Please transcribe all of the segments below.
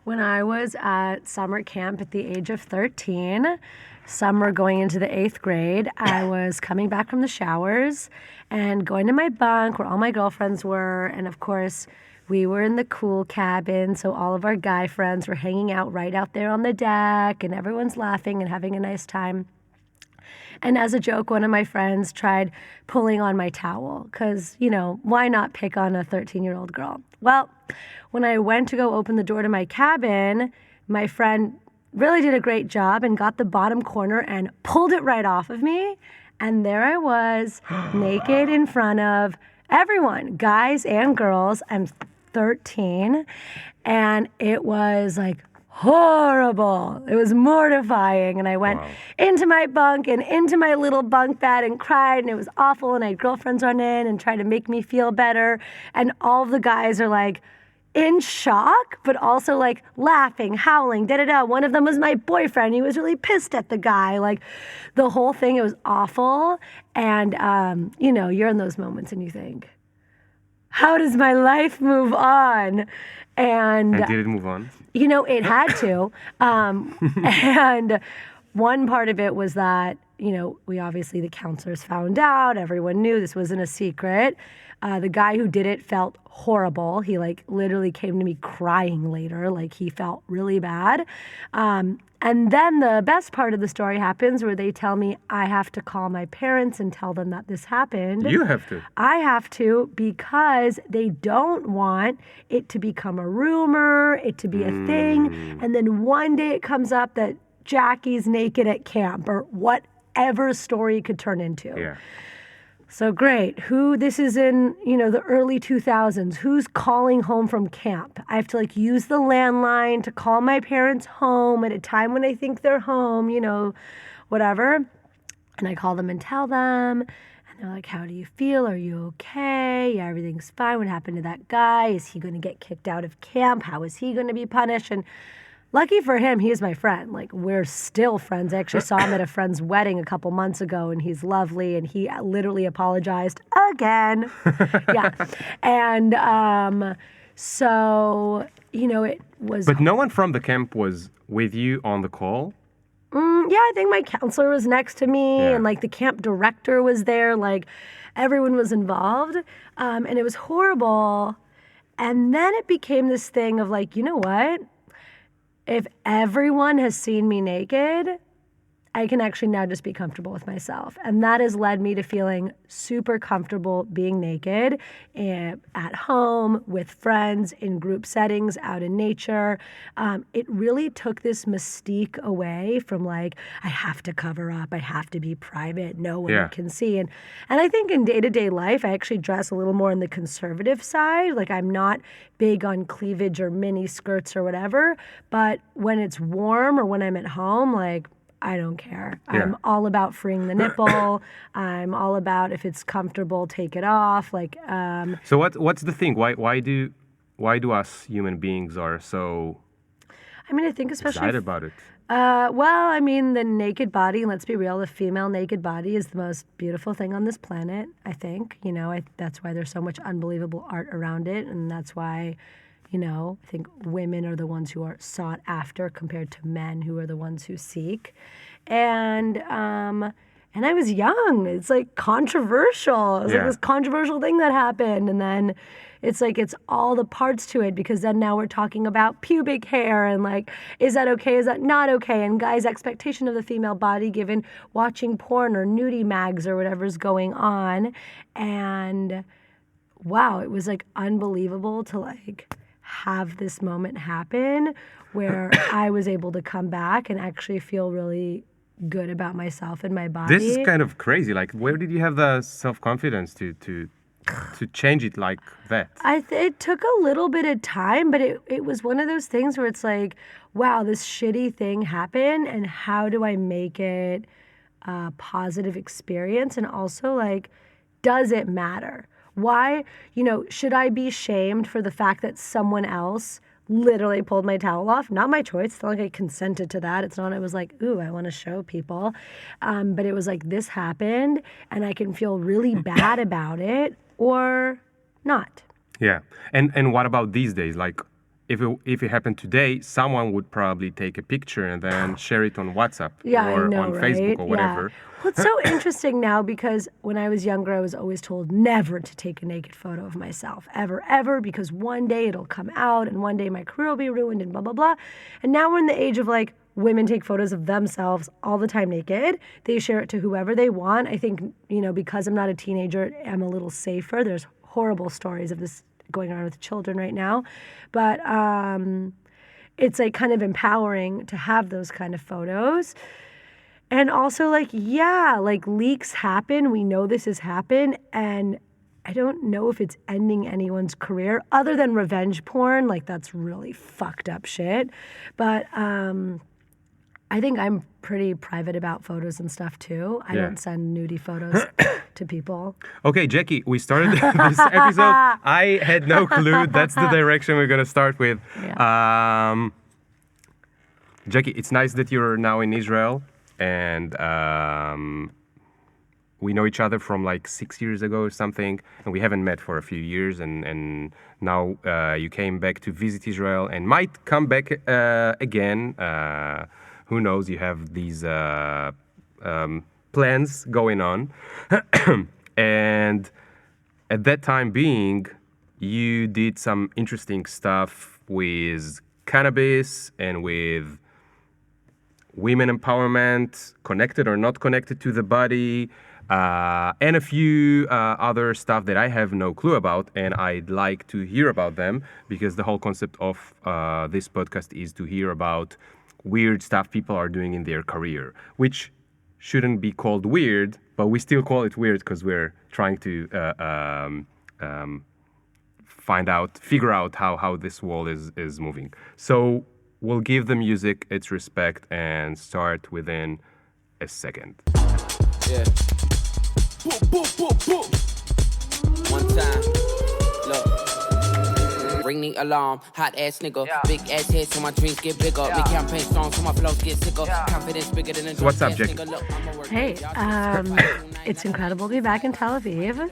When I was at summer camp at the age of 13, summer going into the 8th grade, I was coming back from the showers and going to my bunk where all my girlfriends were. And of course, we were in the cool cabin, so all of our guy friends were hanging out right out there on the deck, and everyone's laughing and having a nice time. And as a joke, one of my friends tried pulling on my towel because, why not pick on a 13-year-old girl? Well, when I went to go open the door to my cabin, my friend really did a great job and got the bottom corner and pulled it right off of me. And there I was, naked in front of everyone, guys and girls. I'm 13, and it was like horrible. It was mortifying. And I went into my bunk and into my little bunk bed and cried, and it was awful. And I had girlfriends run in and try to make me feel better. And all of the guys are like in shock, but also like laughing, howling, da-da-da. One of them was my boyfriend. He was really pissed at the guy. Like the whole thing, it was awful. And, you're in those moments and you think, how does my life move on? And did it move on? It had to. And one part of it was that, we obviously, the counselors found out. Everyone knew this wasn't a secret. The guy who did it felt horrible. He literally came to me crying later. He felt really bad. And then the best part of the story happens where they tell me I have to call my parents and tell them that this happened. You have to. I have to, because they don't want it to become a rumor, it to be a thing. And then one day it comes up that Jackie's naked at camp, or whatever story it could turn into. Yeah. So great. This is in, the early 2000s. Who's calling home from camp? I have to use the landline to call my parents home at a time when I think they're home, whatever. And I call them and tell them, and they're like, how do you feel? Are you okay? Yeah, everything's fine. What happened to that guy? Is he going to get kicked out of camp? How is he going to be punished? And lucky for him, he's my friend. We're still friends. I actually saw him at a friend's wedding a couple months ago, and he's lovely, and he literally apologized again. Yeah. And so, it was... But no one from the camp was with you on the call? Yeah, I think my counselor was next to me, and the camp director was there. Everyone was involved, and it was horrible. And then it became this thing of you know what? If everyone has seen me naked, I can actually now just be comfortable with myself. And that has led me to feeling super comfortable being naked at home, with friends, in group settings, out in nature. It really took this mystique away from I have to cover up, I have to be private, no one can see. And I think in day-to-day life, I actually dress a little more on the conservative side. I'm not big on cleavage or mini skirts or whatever. But when it's warm or when I'm at home, I don't care. Yeah. I'm all about freeing the nipple. I'm all about, if it's comfortable, take it off. So what's the thing? Why do us human beings are so I think especially excited about it? The naked body, let's be real, the female naked body is the most beautiful thing on this planet, I think. That's why there's so much unbelievable art around it, and that's why I think women are the ones who are sought after compared to men, who are the ones who seek. And I was young. It's controversial. It was this controversial thing that happened. And then it's all the parts to it, because then now we're talking about pubic hair and is that okay? Is that not okay? And guys' expectation of the female body given watching porn or nudie mags or whatever's going on. And wow, it was unbelievable to have this moment happen where I was able to come back and actually feel really good about myself and my body. This is kind of crazy. Where did you have the self-confidence to change it like that? It took a little bit of time, but it was one of those things where it's wow, this shitty thing happened, and how do I make it a positive experience? And also does it matter? Why, should I be shamed for the fact that someone else literally pulled my towel off? Not my choice. It's not I consented to that. It's not I was ooh, I want to show people. But it was this happened, and I can feel really bad about it or not. Yeah. And what about these days? if it happened today, someone would probably take a picture and then share it on WhatsApp I know, on right? Facebook or whatever. Yeah. Well, it's so interesting now because when I was younger, I was always told never to take a naked photo of myself, ever, because one day it'll come out and one day my career will be ruined and blah, blah, blah. And now we're in the age of like, women take photos of themselves all the time naked. They share it to whoever they want. I think, because I'm not a teenager, I'm a little safer. There's horrible stories of this going on with children right now. But it's like kind of empowering to have those kind of photos. And also like leaks happen. We know this has happened. And I don't know if it's ending anyone's career other than revenge porn. Like that's really fucked up shit. But I think I'm pretty private about photos and stuff too. I don't send nudie photos to people. Okay, Jackie, we started this episode. I had no clue. That's the direction we're going to start with. Yeah. Jackie, it's nice that you're now in Israel. And we know each other from like 6 years ago or something. And we haven't met for a few years. And now you came back to visit Israel and might come back again. Who knows? You have these plans going on. And at that time being, you did some interesting stuff with cannabis and with women empowerment, connected or not connected to the body, and a few other stuff that I have no clue about, and I'd like to hear about them because the whole concept of this podcast is to hear about weird stuff people are doing in their career, which shouldn't be called weird, but we still call it weird because we're trying to figure out how this world is moving. So we'll give the music its respect and start within a second. Yeah. Boop, boop, boop, boop. One time. Look. Ring the alarm. Hot ass nigga. Yeah. Big ass head so my dreams get bigger. Yeah. Big campaign songs so my flows get sicker. Yeah. Confidence bigger than a So what's up, Jackie? Hey, it's incredible to be back in Tel Aviv.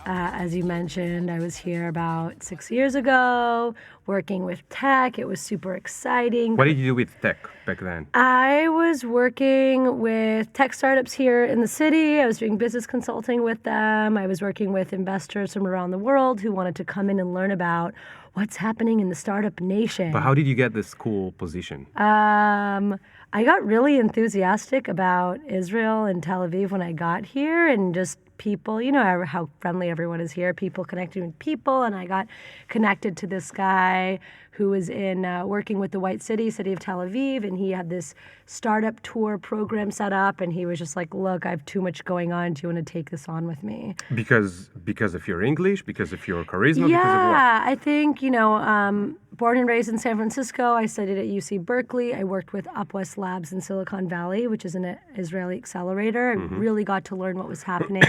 As you mentioned, I was here about 6 years ago, working with tech. It was super exciting. What did you do with tech back then? I was working with tech startups here in the city. I was doing business consulting with them. I was working with investors from around the world who wanted to come in and learn about what's happening in the startup nation. But how did you get this cool position? I got really enthusiastic about Israel and Tel Aviv when I got here, and just people, how friendly everyone is here, people connecting with people, and I got connected to this guy who was working with the White City of Tel Aviv, and he had this startup tour program set up, and he was just like, look, I have too much going on. Do you want to take this on with me? Because of your English, because of your charisma, because of what? Yeah, I think, born and raised in San Francisco, I studied at UC Berkeley. I worked with Upwest Labs in Silicon Valley, which is an Israeli accelerator. I really got to learn what was happening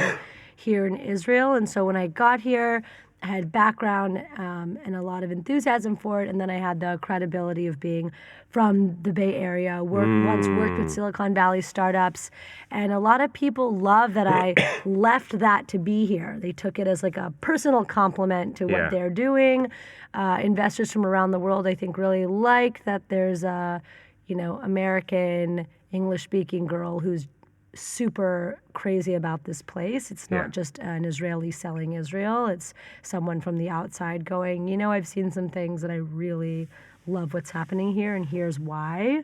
here in Israel. And so when I got here, I had background and a lot of enthusiasm for it, and then I had the credibility of being from the Bay Area, once worked with Silicon Valley startups, and a lot of people love that I left that to be here. They took it as like a personal compliment to what they're doing. Investors from around the world, I think, really like that there's a, American English-speaking girl who's super crazy about this place. It's not just an Israeli selling Israel. It's someone from the outside going, I've seen some things and I really love what's happening here, and here's why.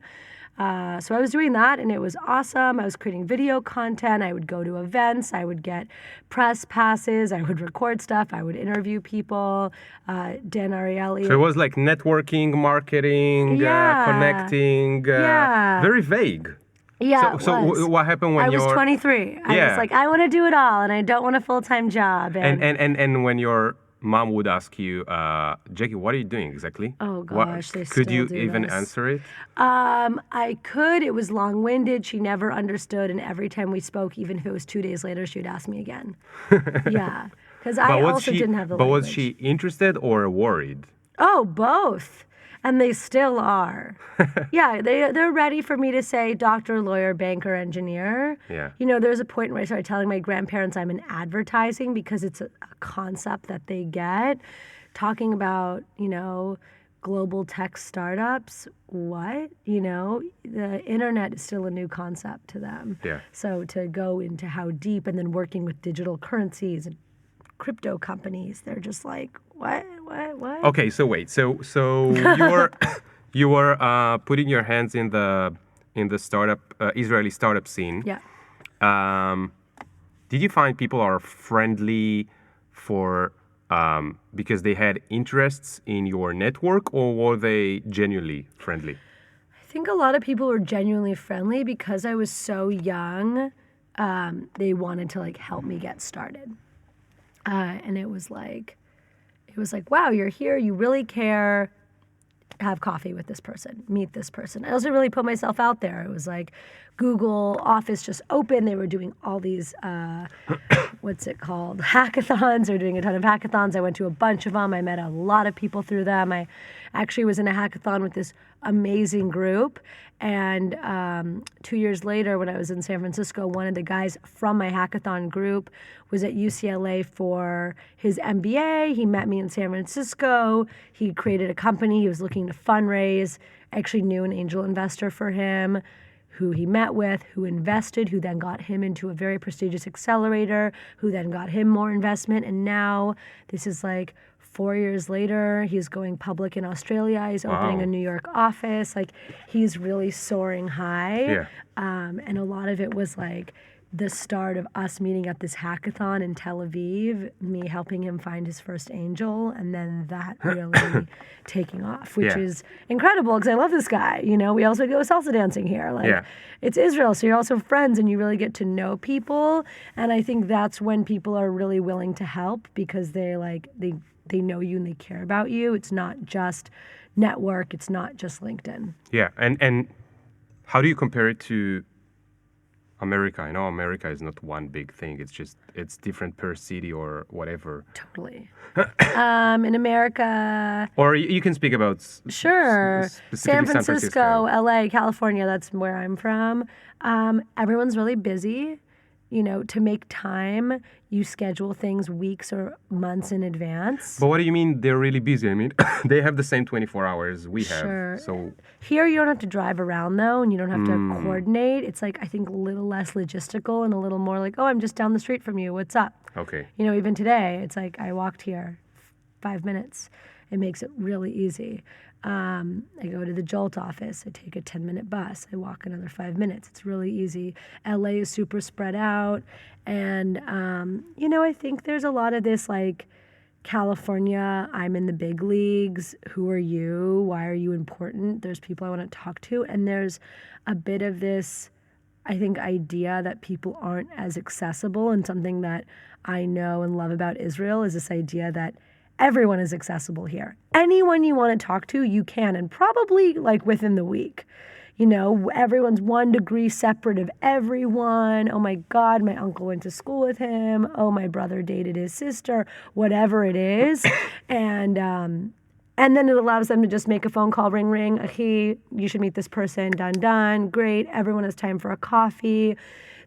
So I was doing that, and it was awesome. I was creating video content. I would go to events. I would get press passes. I would record stuff. I would interview people. Dan Ariely. So it was like networking, marketing, connecting, very vague. Yeah, so what happened when I was 23. I was like, I want to do it all, and I don't want a full-time job. And when your mom would ask you, Jackie, what are you doing exactly? Oh gosh, they could still you do even this. answer it? I could. It was long-winded. She never understood, and every time we spoke, even if it was 2 days later, she would ask me again. Yeah, because I also didn't have the language. But was she interested or worried? Oh, both. And they still are. Yeah, they're ready for me to say doctor, lawyer, banker, engineer. Yeah. There's a point where I started telling my grandparents I'm in advertising because it's a concept that they get. Talking about, global tech startups, what? You know, the internet is still a new concept to them. Yeah. So to go into how deep and then working with digital currencies and crypto companies, they're just like, what? Okay, so wait. So you were putting your hands in the startup Israeli startup scene. Yeah. Did you find people are friendly for because they had interests in your network, or were they genuinely friendly? I think a lot of people were genuinely friendly because I was so young. They wanted to like help me get started, and it was like, wow, you're here, you really care. Have coffee with this person, meet this person. I also really put myself out there. It was like Google office just opened. They were doing all these, what's it called? Hackathons. They were doing a ton of hackathons. I went to a bunch of them. I met a lot of people through them. I actually was in a hackathon with this amazing group. And 2 years later, when I was in San Francisco, one of the guys from my hackathon group was at UCLA for his MBA. He met me in San Francisco. He created a company. He was looking to fundraise. I actually knew an angel investor for him who he met with, who invested, who then got him into a very prestigious accelerator, who then got him more investment. And now this is like 4 years later, he's going public in Australia. He's opening a New York office. Like, he's really soaring high. Yeah. And a lot of it was like the start of us meeting at this hackathon in Tel Aviv, me helping him find his first angel, and then that really taking off, which is incredible because I love this guy. You know, we also go salsa dancing here. Like, it's Israel, so you're also friends and you really get to know people. And I think that's when people are really willing to help because they know you and they care about you. It's not just network. It's not just LinkedIn. Yeah. And how do you compare it to America? I know America is not one big thing. It's different per city or whatever. Totally. In America... Or you can speak about... Sure. San Francisco, LA, California, that's where I'm from. Everyone's really busy. You know, to make time, you schedule things weeks or months in advance. But what do you mean they're really busy? I mean, they have the same 24 hours we have. Sure. So here you don't have to drive around, though, and you don't have to coordinate. It's like, I think, a little less logistical and a little more like, oh, I'm just down the street from you. What's up? Okay. You know, even today, it's like I walked here 5 minutes. It makes it really easy. I go to the Jolt office. I take a 10-minute bus. I walk another 5 minutes. It's really easy. LA is super spread out. And, you know, I think there's a lot of this, like, California, I'm in the big leagues. Who are you? Why are you important? There's people I want to talk to. And there's a bit of this, I think, idea that people aren't as accessible. And something that I know and love about Israel is this idea that everyone is accessible here. Anyone you want to talk to, you can, and probably like within the week. You know, everyone's 1 degree separate of everyone. Oh my God, my uncle went to school with him. Oh, my brother dated his sister, whatever it is. And then it allows them to just make a phone call, ring, ring. Hey, you should meet this person, done. Great. Everyone has time for a coffee.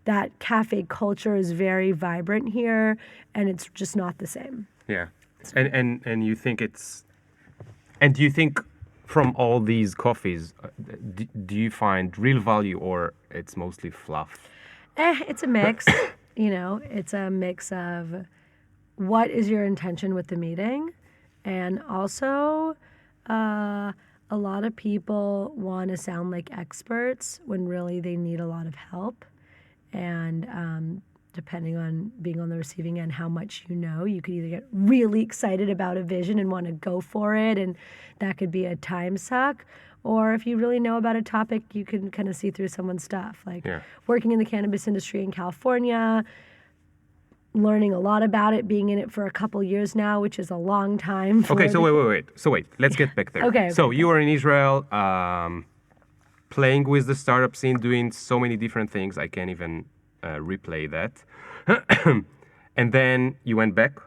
That cafe culture is very vibrant here, and it's just not the same. Yeah. And you think it's... And do you think from all these coffees, do you find real value or it's mostly fluff? It's a mix. You know, it's a mix of what is your intention with the meeting? And also, a lot of people want to sound like experts when really they need a lot of help. And depending on being on the receiving end, how much you know, you could either get really excited about a vision and want to go for it, and that could be a time suck. Or if you really know about a topic, you can kind of see through someone's stuff. Like working in the cannabis industry in California, learning a lot about it, being in it for a couple years now, which is a long time. Okay, so wait. So wait, let's get back there. Okay. So you were in Israel, playing with the startup scene, doing so many different things. I can't even replay that. And then you went back?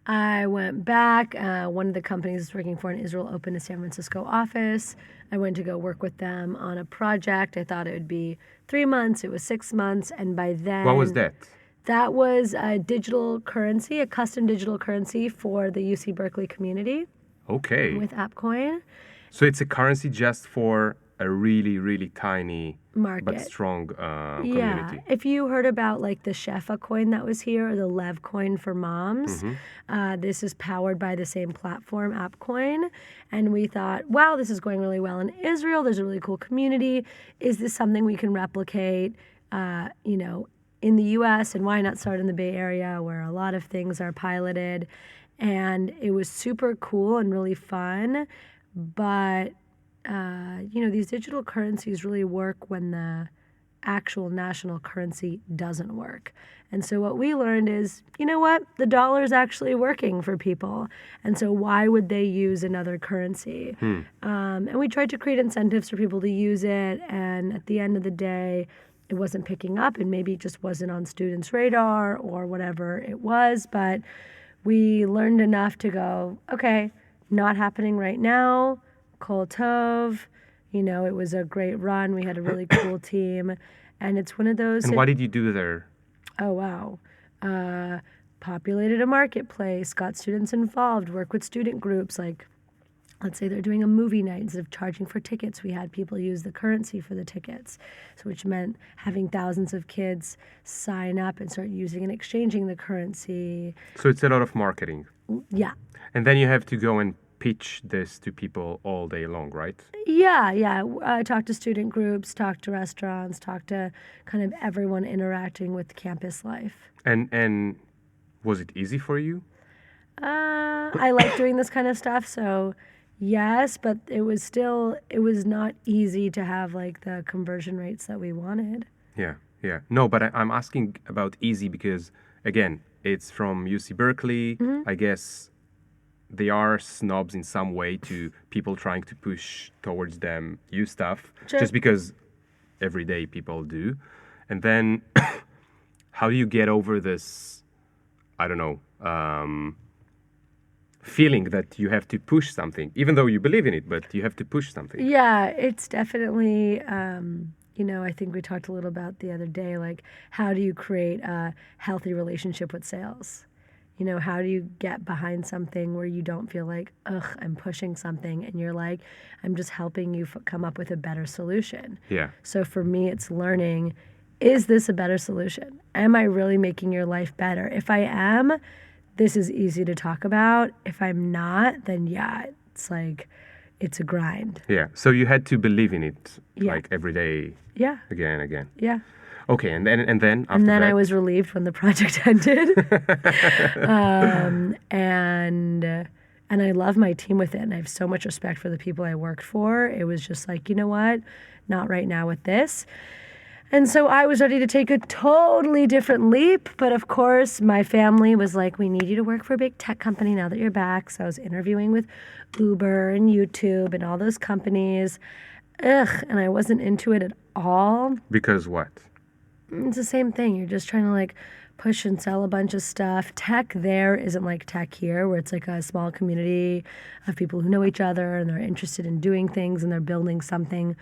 I went back. One of the companies I was working for in Israel opened a San Francisco office. I went to go work with them on a project. I thought it would be 3 months. It was 6 months. And by then... What was that? That was a digital currency, a custom digital currency for the UC Berkeley community. Okay. with AppCoin. So it's a currency just for a really, really tiny Market. but strong community. Yeah. If you heard about like the Shefa coin that was here or the Lev coin for moms, this is powered by the same platform, AppCoin. And we thought, wow, this is going really well in Israel. There's a really cool community. Is this something we can replicate, in the U.S.? And why not start in the Bay Area where a lot of things are piloted? And it was super cool and really fun. But these digital currencies really work when the actual national currency doesn't work. And so what we learned is, you know what? The dollar is actually working for people. And so why would they use another currency? And we tried to create incentives for people to use it. And at the end of the day, it wasn't picking up, and maybe it just wasn't on students' radar or whatever it was. But we learned enough to go, okay, not happening right now. Kol Tov, it was a great run. We had a really cool team, and it's one of those. And what did you do there? Oh, wow. Populated a marketplace, got students involved, worked with student groups. Like, let's say they're doing a movie night. Instead of charging for tickets, we had people use the currency for the tickets, so which meant having thousands of kids sign up and start using and exchanging the currency. So it's a lot of marketing. Yeah. And then you have to go and pitch this to people all day long, right? Yeah. Talk to student groups, talk to restaurants, talk to kind of everyone interacting with campus life. And was it easy for you? I like doing this kind of stuff, so yes, but it was not easy to have like the conversion rates that we wanted. Yeah. No, but I'm asking about easy because, again, it's from UC Berkeley. I guess they are snobs in some way to people trying to push towards them use stuff, Sure. just because every day people do. And then how do you get over this, I don't know, feeling that you have to push something, even though you believe in it, but you have to push something? Yeah, it's definitely, I think we talked a little about the other day, like how do you create a healthy relationship with sales? How do you get behind something where you don't feel like, I'm pushing something, and you're like, I'm just helping you come up with a better solution. Yeah. So for me, it's learning, is this a better solution? Am I really making your life better? If I am, this is easy to talk about. If I'm not, then yeah, it's like, it's a grind. Yeah. So you had to believe in it, Yeah. like every day, Yeah. again and again. Yeah. Okay, and then after And then that, I was relieved when the project ended. And I love my team with it, and I have so much respect for the people I worked for. It was just like, you know what? Not right now with this. And so I was ready to take a totally different leap. But of course, my family was like, we need you to work for a big tech company now that you're back. So I was interviewing with Uber and YouTube and all those companies. And I wasn't into it at all. because what? It's the same thing. You're just trying to like push and sell a bunch of stuff. Tech there isn't like tech here, where it's like a small community of people who know each other and they're interested in doing things and they're building something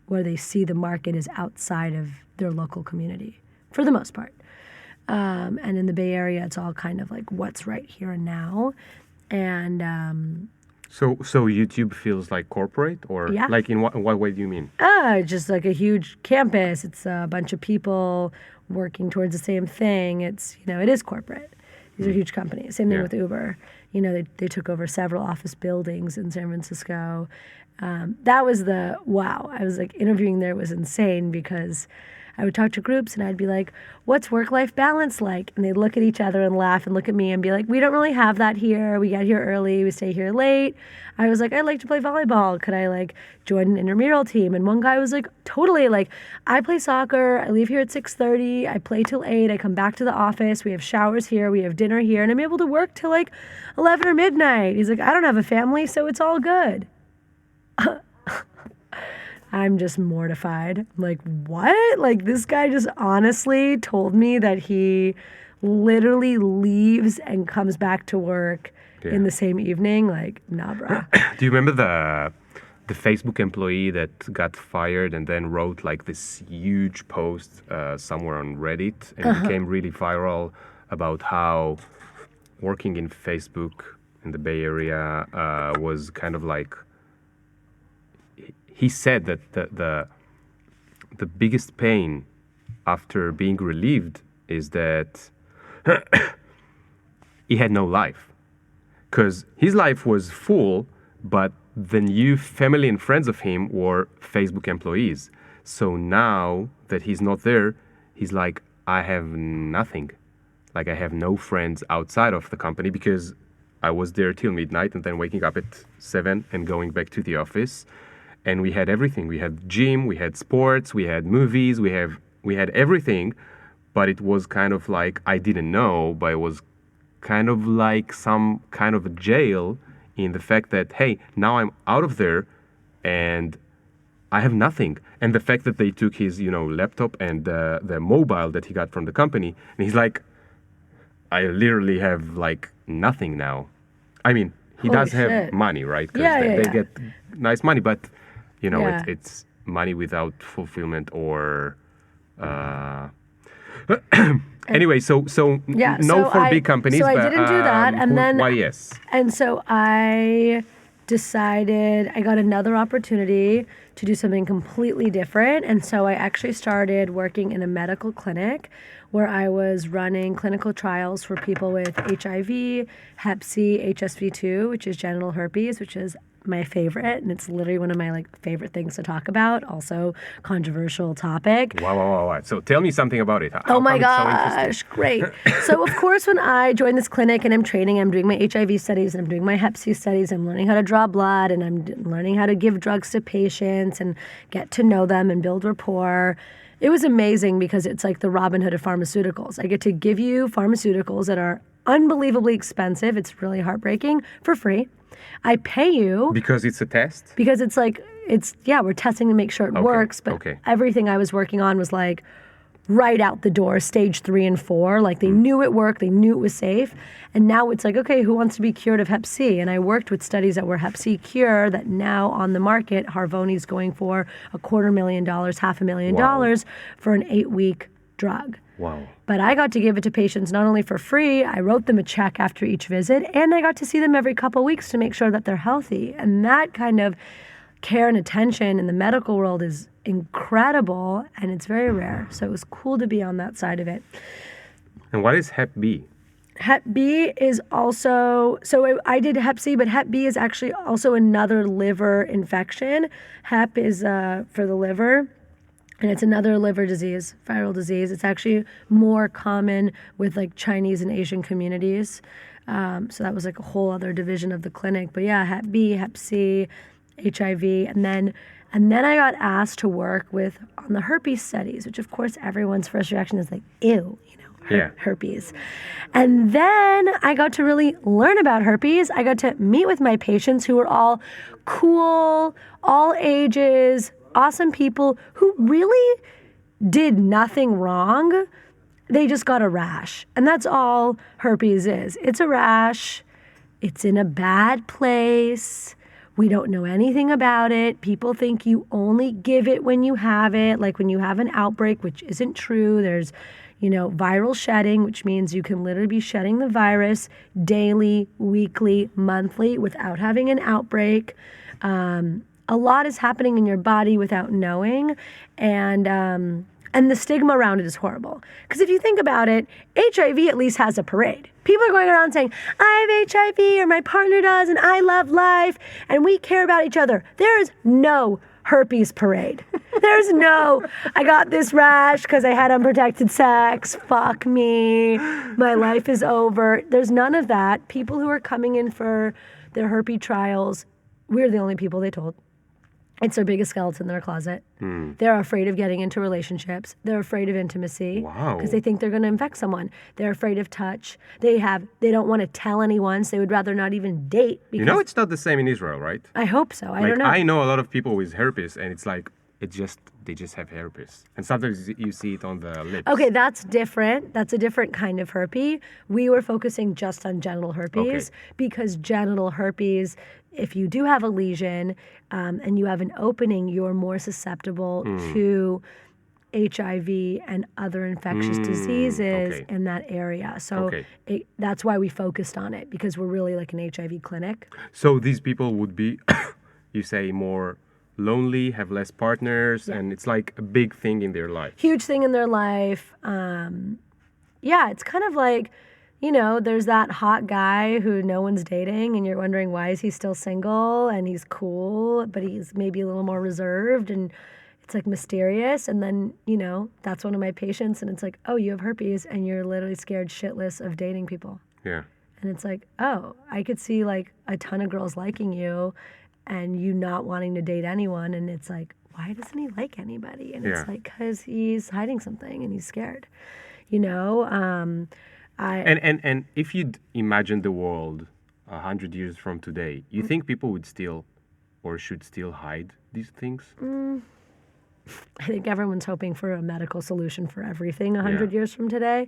where they see the market is outside of their local community for the most part. And in the Bay Area, it's all kind of like what's right here and now. And So YouTube feels like corporate, or Yeah. like in what way do you mean? just like a huge campus. It's a bunch of people working towards the same thing. It's, it is corporate. These are huge companies. Same thing Yeah. with Uber. They took over several office buildings in San Francisco. That was wow. I was like, interviewing there was insane because I would talk to groups and I'd be like, what's work-life balance like? And they'd look at each other and laugh and look at me and be like, we don't really have that here. We get here early. We stay here late. I was like, I'd like to play volleyball. Could I like join an intramural team? And one guy was like, totally. Like, I play soccer. I leave here at 6:30. I play till 8. I come back to the office. We have showers here. We have dinner here. And I'm able to work till like 11 or midnight. He's like, I don't have a family, so it's all good. I'm just mortified. I'm like, what? Like, this guy just honestly told me that he literally leaves and comes back to work in the same evening. Like, nah, bro. Do you remember the Facebook employee that got fired and then wrote like this huge post somewhere on Reddit and became really viral about how working in Facebook in the Bay Area was kind of like, he said that the biggest pain after being relieved is that he had no life. Because his life was full, but the new family and friends of him were Facebook employees. So now that he's not there, he's like, I have nothing. Like, I have no friends outside of the company because I was there till midnight and then waking up at 7 and going back to the office. And we had everything. We had gym, we had sports, we had movies, we had everything. But it was kind of like, I didn't know, but it was kind of like some kind of a jail in the fact that, hey, now I'm out of there and I have nothing. And the fact that they took his, laptop and the mobile that he got from the company, and he's like, I literally have like nothing now. I mean, he Holy does have shit. money, right? Because they get nice money, but it's money without fulfillment or. Anyway, so big companies. So I but, didn't do that, and then why yes? And so I decided I got another opportunity to do something completely different, and so I actually started working in a medical clinic where I was running clinical trials for people with HIV, Hep C, HSV2, which is genital herpes, which is my favorite, and it's literally one of my favorite things to talk about. Also, controversial topic. Wow. So tell me something about it. Oh my gosh, great. So of course, when I joined this clinic and I'm training, I'm doing my HIV studies and I'm doing my Hep C studies, I'm learning how to draw blood and I'm learning how to give drugs to patients and get to know them and build rapport. It was amazing because it's like the Robin Hood of pharmaceuticals. I get to give you pharmaceuticals that are unbelievably expensive. It's really heartbreaking for free. I pay you. Because it's a test? Because it's we're testing to make sure it works. But everything I was working on was like right out the door, stage 3 and 4. Like they knew it worked, they knew it was safe. And now it's like, okay, who wants to be cured of Hep C? And I worked with studies that were Hep C cure that now on the market, Harvoni's going for $250,000, $500,000 for an 8-week drug. Wow. But I got to give it to patients not only for free, I wrote them a check after each visit, and I got to see them every couple of weeks to make sure that they're healthy. And that kind of care and attention in the medical world is incredible, and it's very rare. So it was cool to be on that side of it. And what is Hep B? Hep B is also, so I did Hep C, but Hep B is actually also another liver infection. Hep is for the liver. And it's another liver disease, viral disease. It's actually more common with like Chinese and Asian communities. So that was like a whole other division of the clinic. But yeah, Hep B, Hep C, HIV. And then I got asked to work on the herpes studies, which of course everyone's first reaction is like, ew, herpes. And then I got to really learn about herpes. I got to meet with my patients who were all cool, all ages, awesome people who really did nothing wrong. They just got a rash. And that's all herpes is. It's a rash. It's in a bad place. We don't know anything about it. People think you only give it when you have it, like when you have an outbreak, which isn't true. There's, viral shedding, which means you can literally be shedding the virus daily, weekly, monthly without having an outbreak. A lot is happening in your body without knowing, and the stigma around it is horrible. Because if you think about it, HIV at least has a parade. People are going around saying, I have HIV, or my partner does, and I love life, and we care about each other. There is no herpes parade. There's no, I got this rash because I had unprotected sex, fuck me, my life is over. There's none of that. People who are coming in for their herpes trials, we're the only people they told. It's their biggest skeleton in their closet. They're afraid of getting into relationships. They're afraid of intimacy. Wow. Because they think they're going to infect someone. They're afraid of touch. They don't want to tell anyone, so they would rather not even date. Because it's not the same in Israel, right? I hope so. I don't know. I know a lot of people with herpes, and it's like, they just have herpes. And sometimes you see it on the lips. Okay, that's different. That's a different kind of herpes. We were focusing just on genital herpes because genital herpes, if you do have a lesion and you have an opening, you're more susceptible to HIV and other infectious diseases okay. in that area. So that's why we focused on it, because we're really like an HIV clinic. So these people would be, you say, more lonely, have less partners, and it's like a big thing in their life. Huge thing in their life. Yeah, it's kind of like, you know, there's that hot guy who no one's dating and you're wondering why is he still single, and he's cool, but he's maybe a little more reserved and it's like mysterious. And then, you know, that's one of my patients and it's like, oh, you have herpes and you're literally scared shitless of dating people. Yeah. And it's like, oh, I could see like a ton of girls liking you and you not wanting to date anyone. And it's like, why doesn't he like anybody? And it's like, because he's hiding something and he's scared, you know? And if you'd imagine the world 100 years from today, you think people would still or should still hide these things? I think everyone's hoping for a medical solution for everything 100 years from today.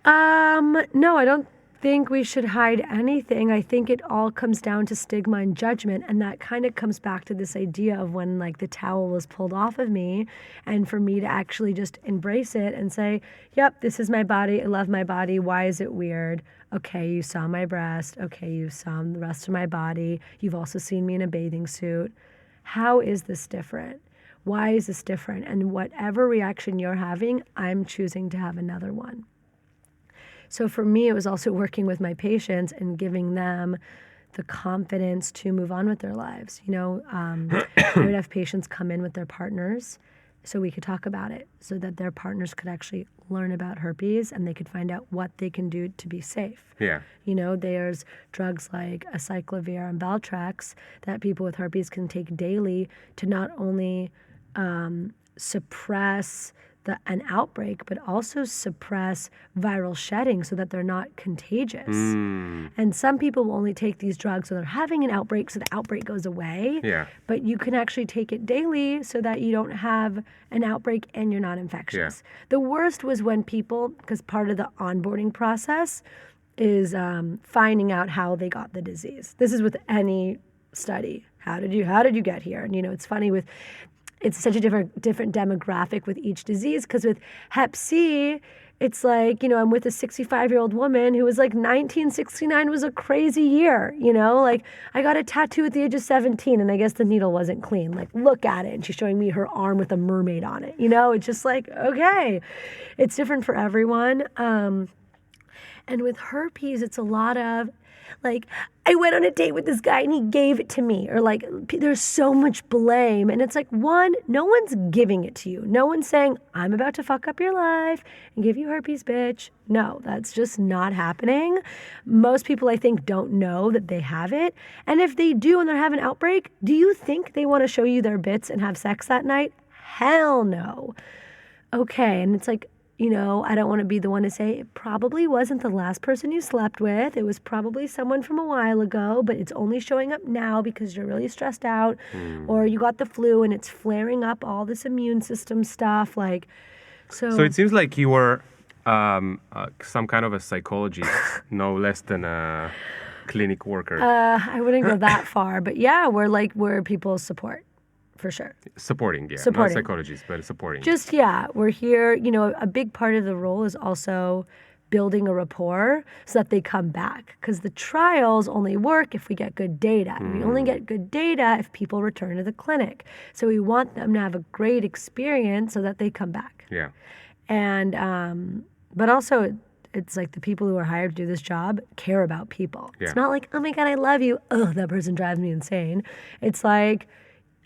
No, I don't think we should hide anything. I think it all comes down to stigma and judgment, and that kind of comes back to this idea of when like the towel was pulled off of me, and for me to actually just embrace it and say, yep, this is my body, I love my body, why is it weird? Okay, you saw my breast, okay, you saw the rest of my body, you've also seen me in a bathing suit. How is this different? Why is this different? And whatever reaction you're having, I'm choosing to have another one. So for me, it was also working with my patients and giving them the confidence to move on with their lives. You know, I would have patients come in with their partners so we could talk about it, so that their partners could actually learn about herpes and they could find out what they can do to be safe. Yeah. You know, there's drugs like acyclovir and Valtrex that people with herpes can take daily to not only suppress an outbreak, but also suppress viral shedding so that they're not contagious. And some people will only take these drugs when they're having an outbreak so the outbreak goes away. Yeah. But you can actually take it daily so that you don't have an outbreak and you're not infectious. Yeah. The worst was when people, because part of the onboarding process is finding out how they got the disease. This is with any study. How did you get here? And you know, it's funny with it's such a different demographic with each disease, because with Hep C, it's like, you know, I'm with a 65-year-old woman who was like 1969 was a crazy year, you know? Like, I got a tattoo at the age of 17, and I guess the needle wasn't clean. Like, look at it. And she's showing me her arm with a mermaid on it, you know? It's just like, okay. It's different for everyone. And with herpes, it's a lot of, like, I went on a date with this guy and he gave it to me. Or like, there's so much blame. And it's like, one, no one's giving it to you. No one's saying, I'm about to fuck up your life and give you herpes, bitch. No, that's just not happening. Most people, I think, don't know that they have it. And if they do and they have an outbreak, do you think they want to show you their bits and have sex that night? Hell no. Okay, and it's like, you know, I don't want to be the one to say it probably wasn't the last person you slept with. It was probably someone from a while ago, but it's only showing up now because you're really stressed out or you got the flu and it's flaring up all this immune system stuff. Like, so it seems like you were some kind of a psychologist, no less than a clinic worker. I wouldn't go that far, but yeah, we're people's support. For sure. Supporting. Not psychologists, but supporting. Just, we're here. You know, a big part of the role is also building a rapport so that they come back. Because the trials only work if we get good data. And we only get good data if people return to the clinic. So we want them to have a great experience so that they come back. Yeah. And, but also, it's like the people who are hired to do this job care about people. Yeah. It's not like, oh my God, I love you. Oh, that person drives me insane. It's like,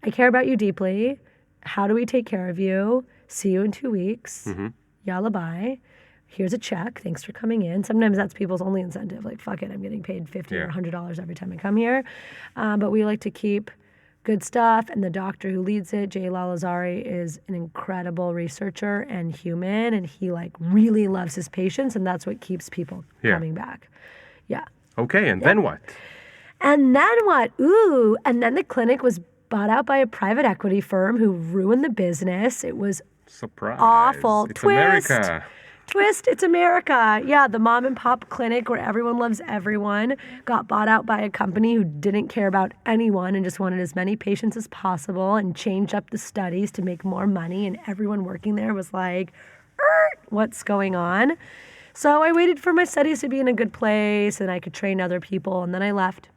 I care about you deeply. How do we take care of you? See you in 2 weeks. Yalla bye. Here's a check. Thanks for coming in. Sometimes that's people's only incentive. Like, fuck it, I'm getting paid $50 or $100 every time I come here. But we like to keep good stuff. And the doctor who leads it, Jay Lalazari, is an incredible researcher and human. And he like really loves his patients. And that's what keeps people coming back. Yeah. Okay, and then what? And then what? Ooh, and then the clinic was bought out by a private equity firm who ruined the business. It was surprise. Awful. It's Twist. America. twist, it's America. Yeah, the mom and pop clinic where everyone loves everyone got bought out by a company who didn't care about anyone and just wanted as many patients as possible and changed up the studies to make more money. And everyone working there was like, what's going on? So I waited for my studies to be in a good place and I could train other people, and then I left.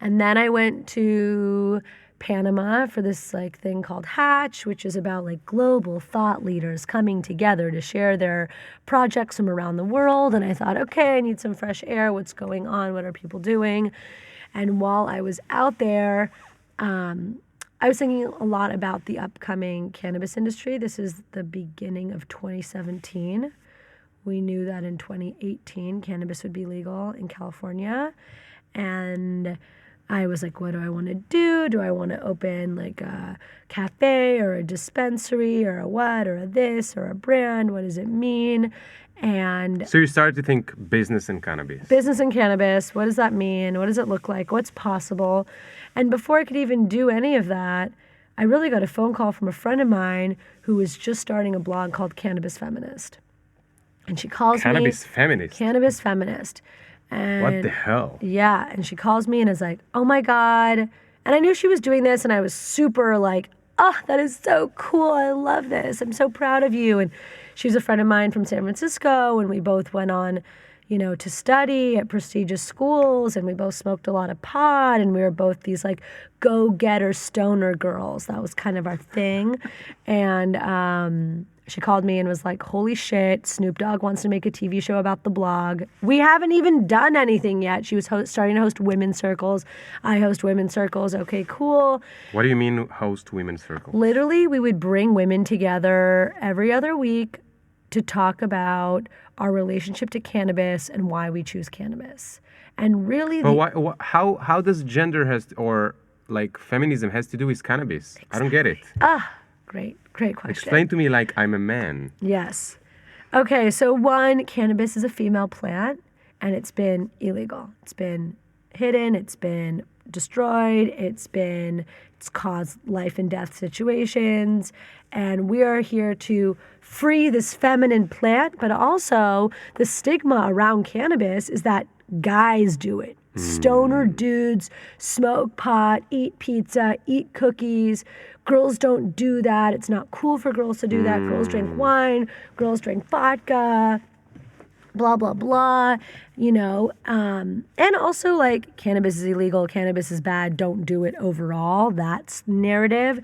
And then I went to Panama for this like thing called Hatch, which is about like global thought leaders coming together to share their projects from around the world. And I thought, okay, I need some fresh air. What's going on? What are people doing? And while I was out there, I was thinking a lot about the upcoming cannabis industry. This is the beginning of 2017. We knew that in 2018, cannabis would be legal in California. And I was like, what do I want to do? Do I want to open like a cafe or a dispensary or a what or a this or a brand? What does it mean? And so you started to think business and cannabis. Business and cannabis. What does that mean? What does it look like? What's possible? And before I could even do any of that, I really got a phone call from a friend of mine who was just starting a blog called Cannabis Feminist. And she calls Cannabis Feminist? Cannabis Feminist. And what the hell? Yeah, and she calls me and is like, oh my God. And I knew she was doing this and I was super like, oh, that is so cool. I love this. I'm so proud of you. And she's a friend of mine from San Francisco, and we both went on, to study at prestigious schools, and we both smoked a lot of pot, and we were both these like go-getter stoner girls. That was kind of our thing. And she called me and was like, holy shit, Snoop Dogg wants to make a TV show about the blog. We haven't even done anything yet. She was starting to host women's circles. I host women's circles. Okay, cool. What do you mean host women's circles? Literally, we would bring women together every other week to talk about our relationship to cannabis and why we choose cannabis. And really, how does gender or like feminism has to do with cannabis? Exactly. I don't get it. Great question. Explain to me like I'm a man. Yes. Okay, so one, cannabis is a female plant, and it's been illegal. It's been hidden, it's been destroyed, it's caused life and death situations, and we are here to free this feminine plant, but also the stigma around cannabis is that guys do it. Stoner dudes smoke pot, eat pizza, eat cookies. Girls don't do that. It's not cool for girls to do that. Girls drink wine. Girls drink vodka. Blah, blah, blah. And also like cannabis is illegal. Cannabis is bad. Don't do it overall. That's narrative.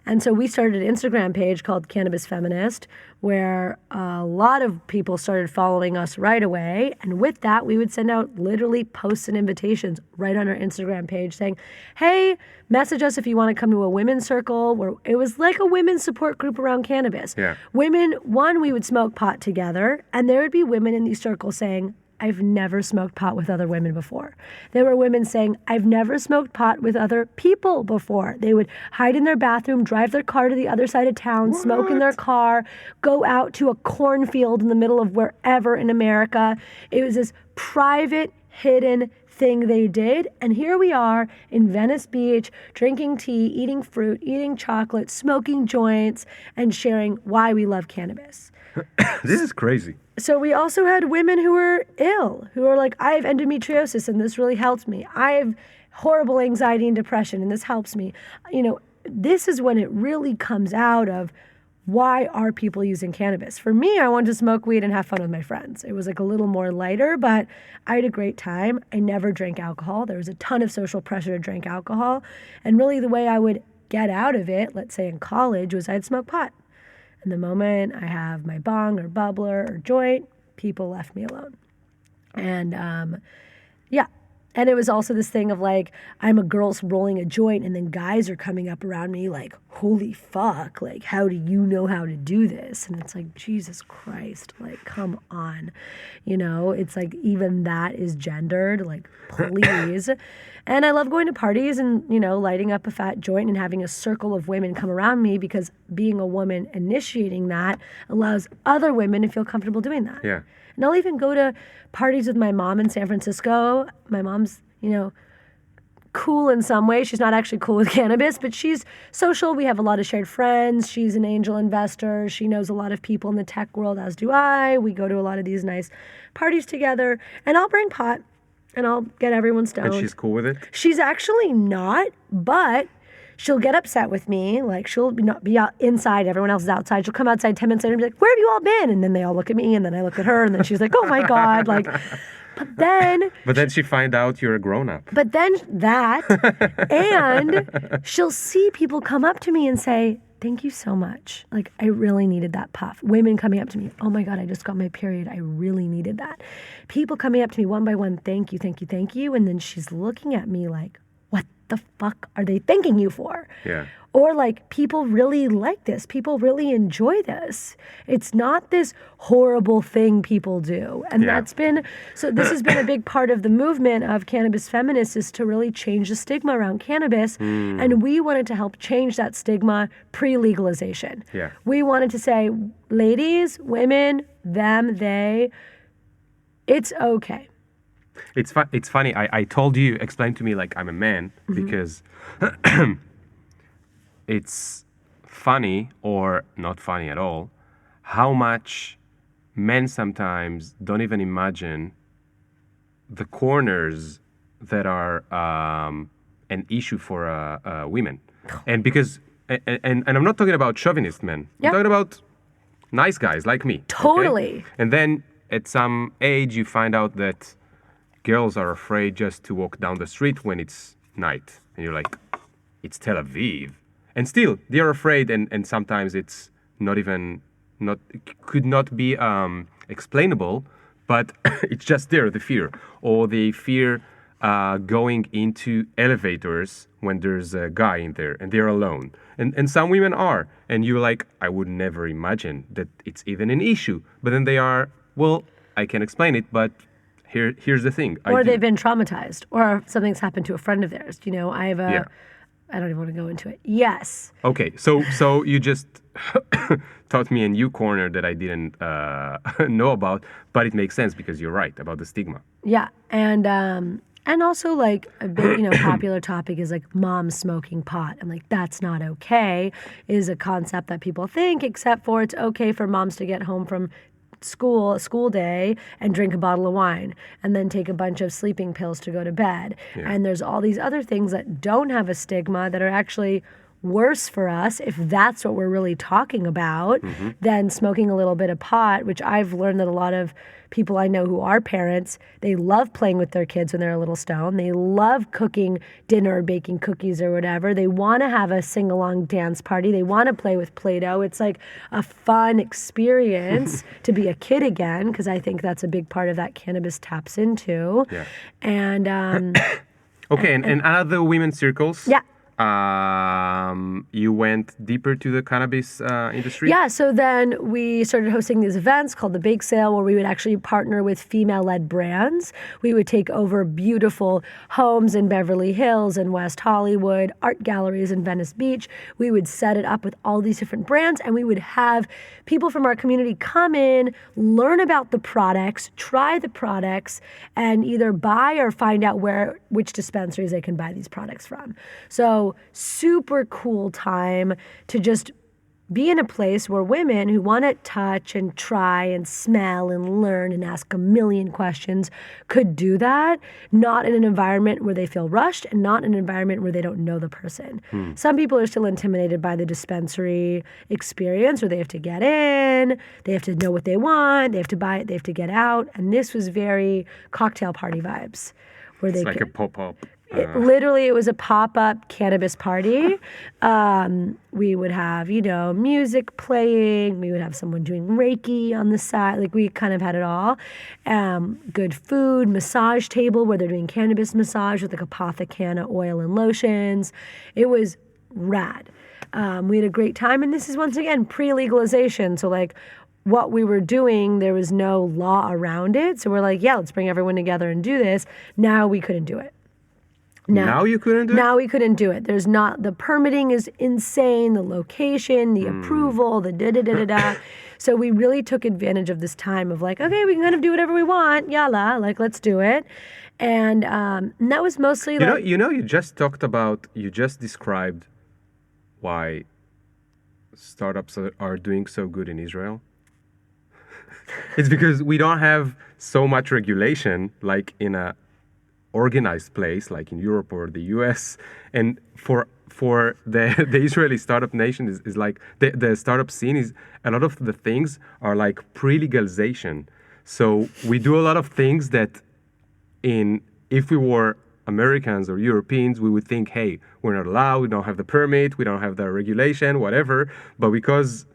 And so we started an Instagram page called Cannabis Feminist, where a lot of people started following us right away. And with that, we would send out literally posts and invitations right on our Instagram page saying, hey, message us if you want to come to a women's circle, where it was like a women's support group around cannabis. Yeah. Women, we would smoke pot together, and there would be women in these circles saying, I've never smoked pot with other women before. There were women saying, I've never smoked pot with other people before. They would hide in their bathroom, drive their car to the other side of town, smoke in their car, go out to a cornfield in the middle of wherever in America. It was this private, hidden thing they did. And here we are in Venice Beach, drinking tea, eating fruit, eating chocolate, smoking joints, and sharing why we love cannabis. This is crazy. So we also had women who were ill, who were like, I have endometriosis and this really helps me. I have horrible anxiety and depression and this helps me. This is when it really comes out of why are people using cannabis? For me, I wanted to smoke weed and have fun with my friends. It was like a little more lighter, but I had a great time. I never drank alcohol. There was a ton of social pressure to drink alcohol. And really the way I would get out of it, let's say in college, was I'd smoke pot. And the moment I have my bong or bubbler or joint, people left me alone. And And it was also this thing of like, I'm a girl rolling a joint and then guys are coming up around me like, holy fuck, like, how do you know how to do this? And it's like, Jesus Christ, like, come on. It's like even that is gendered, like, please. And I love going to parties and, lighting up a fat joint and having a circle of women come around me, because being a woman initiating that allows other women to feel comfortable doing that. Yeah. And I'll even go to parties with my mom in San Francisco. My mom's, cool in some ways. She's not actually cool with cannabis, but she's social. We have a lot of shared friends. She's an angel investor. She knows a lot of people in the tech world, as do I. We go to a lot of these nice parties together. And I'll bring pot, and I'll get everyone stoned. And she's cool with it? She's actually not, but she'll get upset with me. Like, she'll not be out inside. Everyone else is outside. She'll come outside 10 minutes later and be like, where have you all been? And then they all look at me, and then I look at her, and then she's like, oh, my God. Like, but then she find out you're a grown-up. But then that, and she'll see people come up to me and say, thank you so much. Like, I really needed that puff. Women coming up to me, oh my God, I just got my period. I really needed that. People coming up to me one by one, thank you, thank you, thank you. And then she's looking at me like, what the fuck are they thanking you for? Yeah. Or like, people really like this. People really enjoy this. It's not this horrible thing people do. And this has been a big part of the movement of cannabis feminists, is to really change the stigma around cannabis. And we wanted to help change that stigma pre-legalization. Yeah. We wanted to say, ladies, women, them, they, it's okay. It's funny. I told you, explain to me like I'm a man, because it's funny, or not funny at all, how much men sometimes don't even imagine the corners that are an issue for women. And because, and I'm not talking about chauvinist men. Yeah. I'm talking about nice guys like me. Totally. Okay? And then at some age you find out that girls are afraid just to walk down the street when it's night. And you're like, it's Tel Aviv. And still, they're afraid, and sometimes it's could not be explainable, but it's just there, the fear. Or they fear going into elevators when there's a guy in there and they're alone. And some women are. And you're like, I would never imagine that it's even an issue. But then they are, well, I can explain it, but here's the thing. Or they've been traumatized, or something's happened to a friend of theirs. You know, I have a... I don't even want to go into it. Yes. Okay, so you just taught me a new corner that I didn't know about, but it makes sense because you're right about the stigma. Yeah, and also like a big, popular topic is like moms smoking pot. I'm like, that's not okay, is a concept that people think, except for it's okay for moms to get home from a school day, and drink a bottle of wine, and then take a bunch of sleeping pills to go to bed. Yeah. And there's all these other things that don't have a stigma that are actually worse for us, if that's what we're really talking about, than smoking a little bit of pot, which I've learned that a lot of people I know who are parents, they love playing with their kids when they're a little stoned. They love cooking dinner or baking cookies or whatever. They want to have a sing-along dance party. They want to play with Play-Doh. It's like a fun experience to be a kid again, because I think that's a big part of that cannabis taps into. Yeah. And okay, and other women's circles? Yeah. You went deeper to the cannabis industry? Yeah, so then we started hosting these events called the Bake Sale, where we would actually partner with female-led brands. We would take over beautiful homes in Beverly Hills and West Hollywood, art galleries in Venice Beach. We would set it up with all these different brands, and we would have people from our community come in, learn about the products, try the products, and either buy or find out which dispensaries they can buy these products from. So super cool time to just be in a place where women who want to touch and try and smell and learn and ask a million questions could do that, not in an environment where they feel rushed and not in an environment where they don't know the person. Some people are still intimidated by the dispensary experience, where they have to get in, they have to know what they want, they have to buy it, they have to get out. And this was very cocktail party vibes. Where it's like a pop-up. Literally, it was a pop-up cannabis party. We would have, music playing. We would have someone doing Reiki on the side. Like, we kind of had it all. Good food, massage table where they're doing cannabis massage with like a Apothecana oil and lotions. It was rad. We had a great time. And this is, once again, pre-legalization. So, like, what we were doing, there was no law around it. So we're like, yeah, let's bring everyone together and do this. Now we couldn't do it. Now you couldn't do it? Now we couldn't do it. There's not, the permitting is insane, the location, the approval, the da-da-da-da-da. So we really took advantage of this time of like, okay, we can kind of do whatever we want, yalla, like let's do it. And that was mostly you just described why startups are doing so good in Israel. It's because we don't have so much regulation like in a organized place like in Europe or the US, and for the Israeli startup nation is like the startup scene is a lot of the things are like pre-legalization. So we do a lot of things that if we were Americans or Europeans, we would think, hey, we're not allowed, we don't have the permit, we don't have the regulation, whatever. But because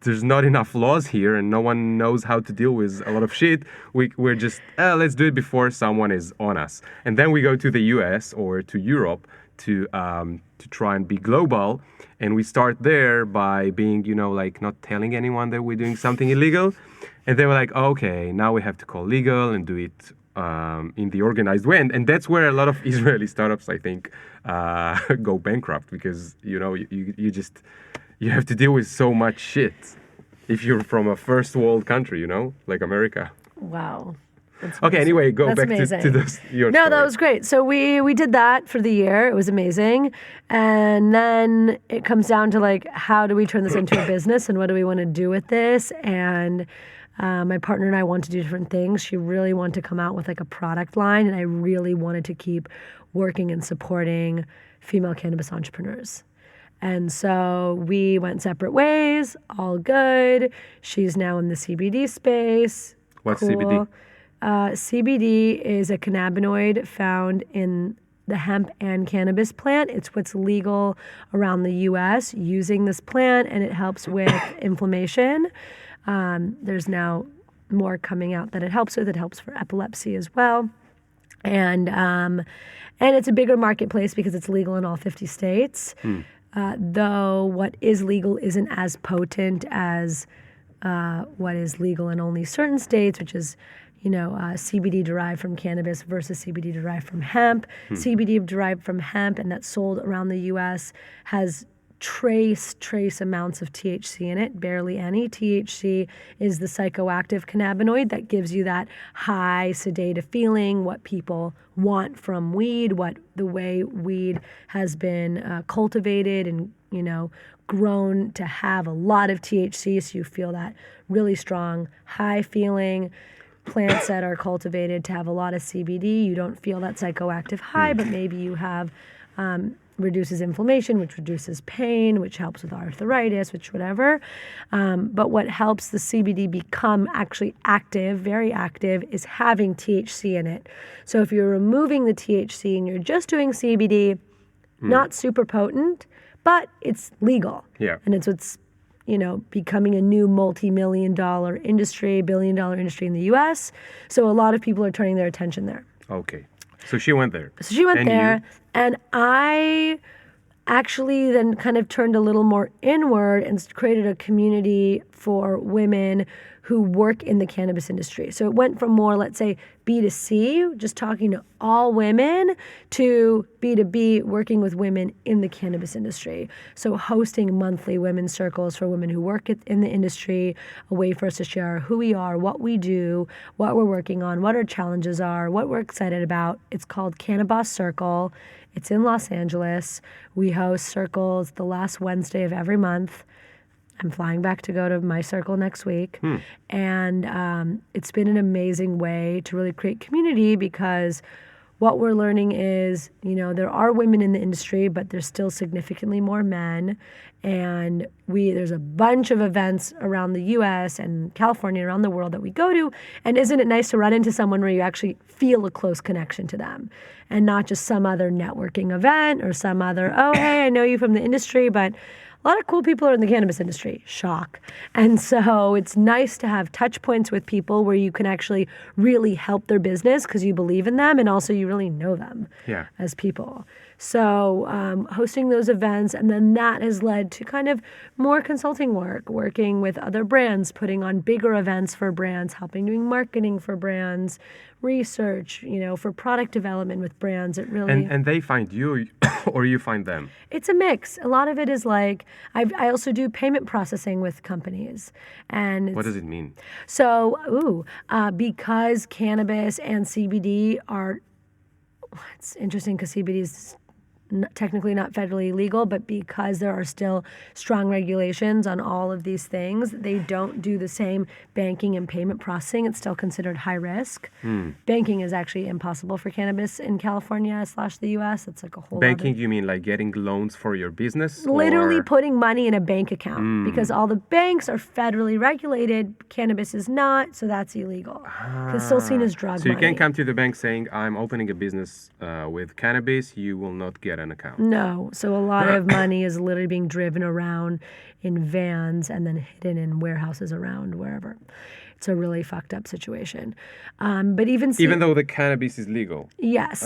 there's not enough laws here and no one knows how to deal with a lot of shit, we're just, let's do it before someone is on us. And then we go to the US or to Europe to try and be global. And we start there by being, like not telling anyone that we're doing something illegal. And they were like, okay, now we have to call legal and do it in the organized way. And that's where a lot of Israeli startups, I think, go bankrupt because, you have to deal with so much shit if you're from a first world country, like America. Wow. Okay, anyway, go back to your story. That was great. So we did that for the year. It was amazing. And then it comes down to like, how do we turn this into a business and what do we want to do with this? And my partner and I want to do different things. She really wanted to come out with like a product line, and I really wanted to keep working and supporting female cannabis entrepreneurs. And so we went separate ways, all good. She's now in the CBD space. What's cool. CBD? CBD is a cannabinoid found in the hemp and cannabis plant. It's what's legal around the U.S. using this plant, and it helps with inflammation. There's now more coming out that it helps with. It helps for epilepsy as well. And it's a bigger marketplace because it's legal in all 50 states. Though what is legal isn't as potent as what is legal in only certain states, which is, CBD derived from cannabis versus CBD derived from hemp. CBD derived from hemp and that's sold around the U.S. has trace amounts of THC in it, barely any. THC is the psychoactive cannabinoid that gives you that high sedative feeling, what people want from weed, what the way weed has been cultivated and, grown to have a lot of THC, so you feel that really strong, high feeling. Plants that are cultivated to have a lot of CBD, you don't feel that psychoactive high, but maybe you have reduces inflammation, which reduces pain, which helps with arthritis, which whatever. But what helps the CBD become actually active, very active, is having THC in it. So if you're removing the THC and you're just doing CBD, not super potent, but it's legal. Yeah. And it's what's, becoming a new multi-million-dollar industry, billion-dollar industry in the U.S. So a lot of people are turning their attention there. Okay. So she went there. And I actually then kind of turned a little more inward and created a community for women who work in the cannabis industry. So it went from more, let's say, B2C, just talking to all women, to B2B, working with women in the cannabis industry. So hosting monthly women's circles for women who work in the industry, a way for us to share who we are, what we do, what we're working on, what our challenges are, what we're excited about. It's called Cannabis Circle. It's in Los Angeles. We host circles the last Wednesday of every month. I'm flying back to go to my circle next week. And it's been an amazing way to really create community because what we're learning is, there are women in the industry, but there's still significantly more men. And there's a bunch of events around the U.S. and California, around the world that we go to. And isn't it nice to run into someone where you actually feel a close connection to them and not just some other networking event or some other, oh, hey, I know you from the industry, but a lot of cool people are in the cannabis industry. Shock. And so it's nice to have touch points with people where you can actually really help their business because you believe in them and also you really know them as people. So hosting those events, and then that has led to kind of more consulting work, working with other brands, putting on bigger events for brands, helping doing marketing for brands, research, for product development with brands. It really And they find you or you find them? It's a mix. A lot of it is like I also do payment processing with companies, and What does it mean? so because cannabis and CBD are, it's interesting because CBD is technically not federally legal, but because there are still strong regulations on all of these things, they don't do the same banking and payment processing. It's still considered high risk. Banking is actually impossible for cannabis in California / the US. It's like a whole Banking, you mean like getting loans for your business? literally or- putting money in a bank account because all the banks are federally regulated. Cannabis is not, so that's illegal. It's still seen as drug So you money. can't come to the bank saying, I'm opening a business with cannabis, you will not get an account. No. So a lot of money is literally being driven around in vans and then hidden in warehouses around wherever. It's a really fucked up situation. But even Though the cannabis is legal? yes.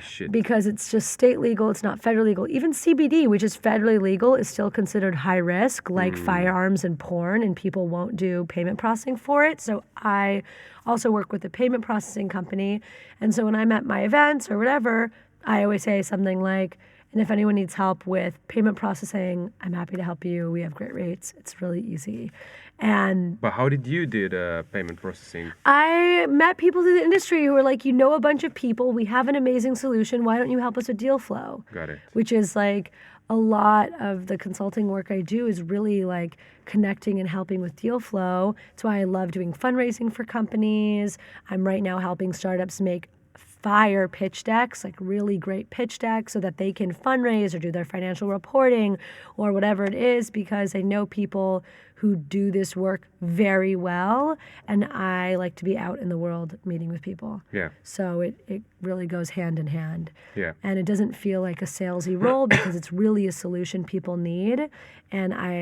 Shit. Because it's just state legal, it's not federally legal. Even CBD, which is federally legal, is still considered high risk, like firearms and porn, and people won't do payment processing for it. So I also work with a payment processing company. And so when I'm at my events or whatever, I always say something like, and if anyone needs help with payment processing, I'm happy to help you. We have great rates. It's really easy. And But how did you do the payment processing? I met people through the industry who were like, a bunch of people. We have an amazing solution. Why don't you help us with deal flow? Got it. Which is like a lot of the consulting work I do is really like connecting and helping with deal flow. That's why I love doing fundraising for companies. I'm right now helping startups make fire pitch decks, like really great pitch decks so that they can fundraise or do their financial reporting or whatever it is, because I know people who do this work very well, and I like to be out in the world meeting with people. Yeah. So it really goes hand in hand. Yeah. And it doesn't feel like a salesy role because it's really a solution people need, and I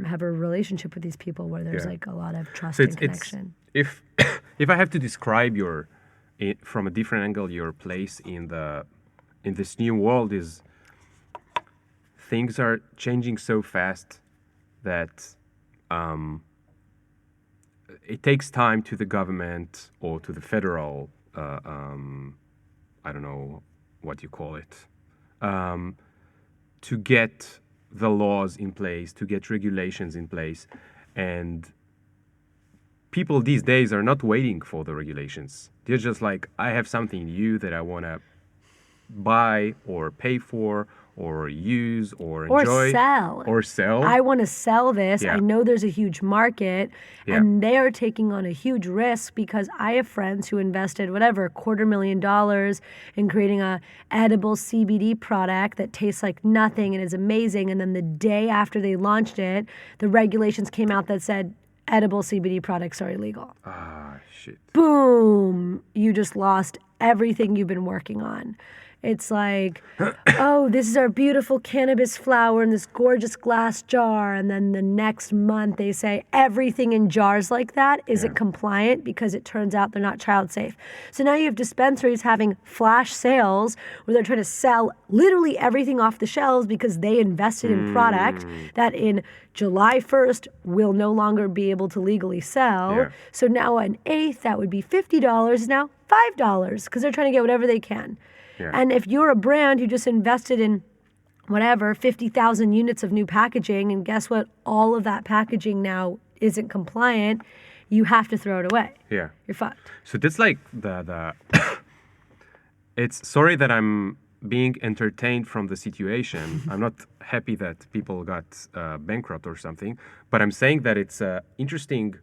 have a relationship with these people where there's Yeah. like a lot of trust So and connection. if if I have to describe from a different angle, your place in this new world is things are changing so fast that it takes time to the government or to the federal, I don't know what you call it, to get the laws in place, to get regulations in place, and people these days are not waiting for the regulations. They're just like, I have something new that I want to buy or pay for or use or enjoy. Or sell. I want to sell this. Yeah. I know there's a huge market, Yeah. and they are taking on a huge risk because I have friends who invested $250,000 in creating a edible CBD product that tastes like nothing and is amazing. And then the day after they launched it, the regulations came out that said edible CBD products are illegal. Shit. Boom, you just lost everything you've been working on. It's like, oh, this is our beautiful cannabis flower in this gorgeous glass jar. And then the next month they say everything in jars like that isn't compliant because it turns out they're not child safe. So now you have dispensaries having flash sales where they're trying to sell literally everything off the shelves because they invested in product that in July 1st will no longer be able to legally sell. Yeah. So now an eighth that would be $50 is now $5 because they're trying to get whatever they can. Yeah. And if you're a brand who just invested in 50,000 units of new packaging, and guess what? All of that packaging now isn't compliant, you have to throw it away. Yeah. You're fucked. So that's like the it's sorry that I'm being entertained from the situation. I'm not happy that people got bankrupt or something, but I'm saying that it's an interesting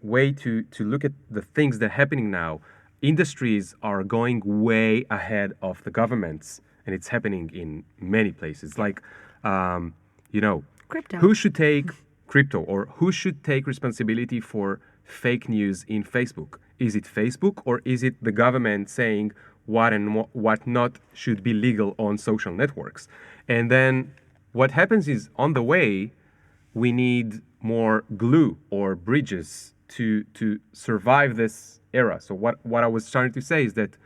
way to look at the things that are happening now. Industries are going way ahead of the governments, and it's happening in many places. Like, Crypto. who should take crypto, or who should take responsibility for fake news in Facebook? Is it Facebook, or is it the government saying what and what not should be legal on social networks? And then what happens is, on the way, we need more glue or bridges to survive this era. So what I was trying to say is that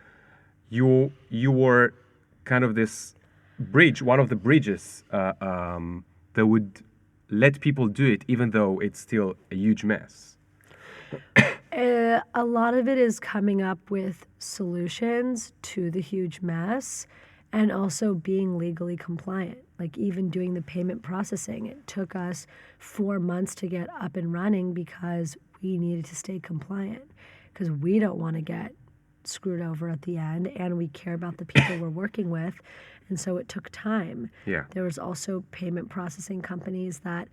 you were kind of this one of the bridges that would let people do it, even though it's still a huge mess? A lot of it is coming up with solutions to the huge mess and also being legally compliant. Like even doing the payment processing. It took us 4 months to get up and running because we needed to stay compliant because we don't want to get screwed over at the end and we care about the people we're working with. And so it took time. Yeah. There was also payment processing companies that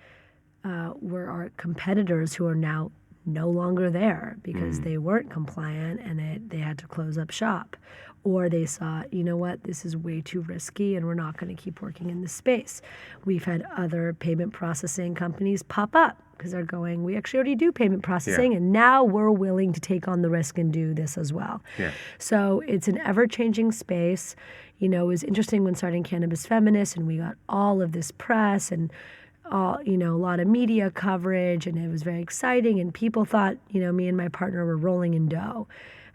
were our competitors who are now no longer there because they weren't compliant and they had to close up shop. Or they saw, you know what, this is way too risky and we're not going to keep working in this space. We've had other payment processing companies pop up because they're going, we actually already do payment processing and now we're willing to take on the risk and do this as well. Yeah. So it's an ever-changing space. You know, it was interesting when starting Cannabis Feminist and we got all of this press and a lot of media coverage and it was very exciting and people thought, me and my partner were rolling in dough.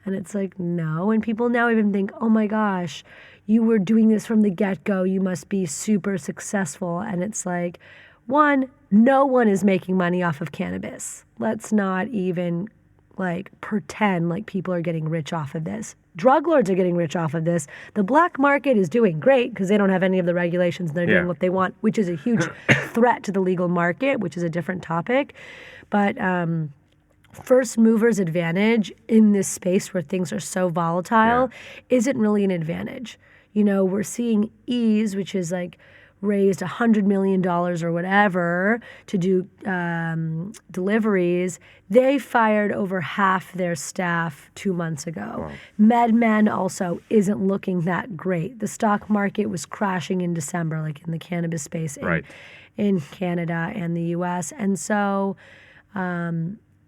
And it's like, no. And people now even think, oh my gosh, you were doing this from the get-go. You must be super successful. And it's like, one, no one is making money off of cannabis. Let's not even pretend like people are getting rich off of this. Drug lords are getting rich off of this. The black market is doing great because they don't have any of the regulations. They're doing what they want, which is a huge threat to the legal market, which is a different topic. But first movers advantage in this space where things are so volatile isn't really an advantage. We're seeing Ease, which is raised $100 million or whatever to do deliveries. They fired over half their staff 2 months ago. Wow. MedMen also isn't looking that great. The stock market was crashing in December, in the cannabis space in Canada and the US. And so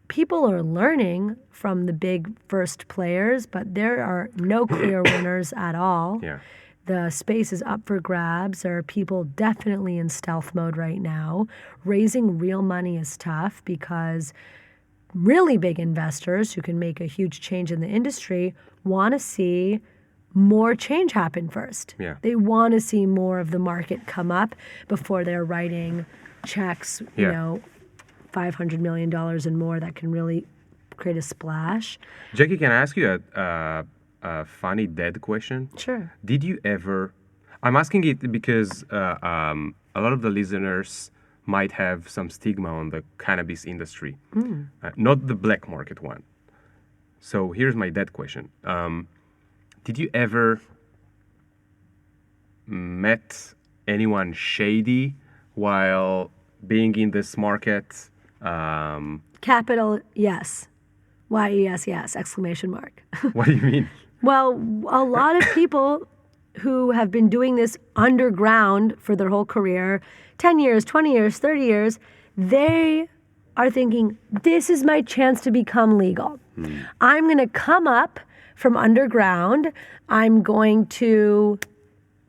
people are learning from the big first players, but there are no clear winners at all. Yeah. The space is up for grabs. There are people definitely in stealth mode right now. Raising real money is tough because really big investors who can make a huge change in the industry want to see more change happen first. Yeah. They want to see more of the market come up before they're writing checks, $500 million and more that can really create a splash. Jackie, can I ask you a funny dead question? Sure. Did you ever... I'm asking it because a lot of the listeners might have some stigma on the cannabis industry, not the black market one. So here's my dead question. Did you ever met anyone shady while being in this market? Capital yes. YES yes, exclamation mark. What do you mean? Well, a lot of people who have been doing this underground for their whole career, 10 years, 20 years, 30 years, they are thinking, this is my chance to become legal. I'm going to come up from underground. I'm going to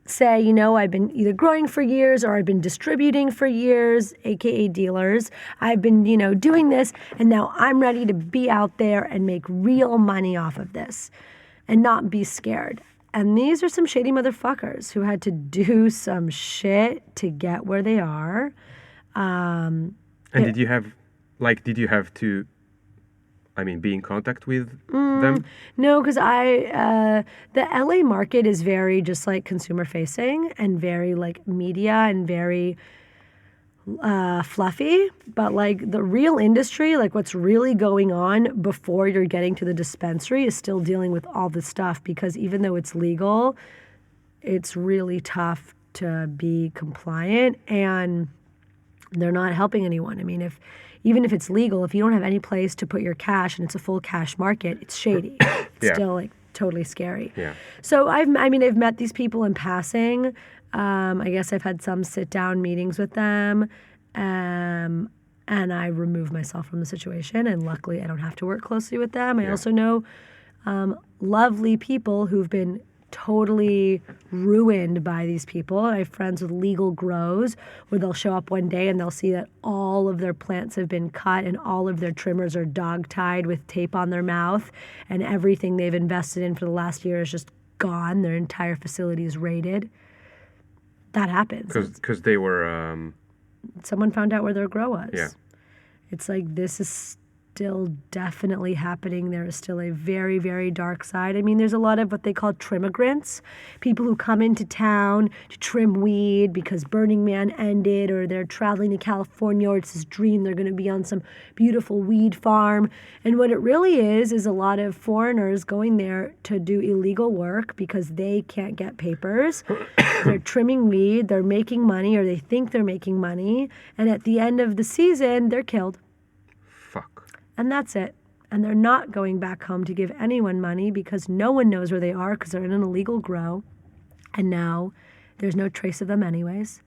say, I've been either growing for years or I've been distributing for years, AKA dealers. I've been, doing this, and now I'm ready to be out there and make real money off of this and not be scared. And these are some shady motherfuckers who had to do some shit to get where they are. And did you have to, be in contact with them? No, because the LA market is very just consumer facing and very media and very fluffy. But the real industry, what's really going on before you're getting to the dispensary is still dealing with all this stuff because even though it's legal, it's really tough to be compliant and they're not helping anyone. Even if it's legal, if you don't have any place to put your cash and it's a full cash market, it's shady. It's still totally scary. Yeah. So I've met these people in passing. I guess I've had some sit down meetings with them. And I remove myself from the situation. And luckily I don't have to work closely with them. I also know lovely people who've been totally ruined by these people. I have friends with legal grows where they'll show up one day and they'll see that all of their plants have been cut and all of their trimmers are dog-tied with tape on their mouth and everything they've invested in for the last year is just gone. Their entire facility is raided. that happens. Because they were... Someone found out where their grow was. Yeah. It's like this is still definitely happening. There is still a very, very dark side. I mean, there's a lot of what they call trimmigrants, people who come into town to trim weed because Burning Man ended, or they're traveling to California, or it's this dream they're going to be on some beautiful weed farm. And what it really is a lot of foreigners going there to do illegal work because they can't get papers. They're trimming weed, they're making money, or they think they're making money. And at the end of the season, they're killed. And that's it. And they're not going back home to give anyone money because no one knows where they are because they're in an illegal grow. And now there's no trace of them anyways.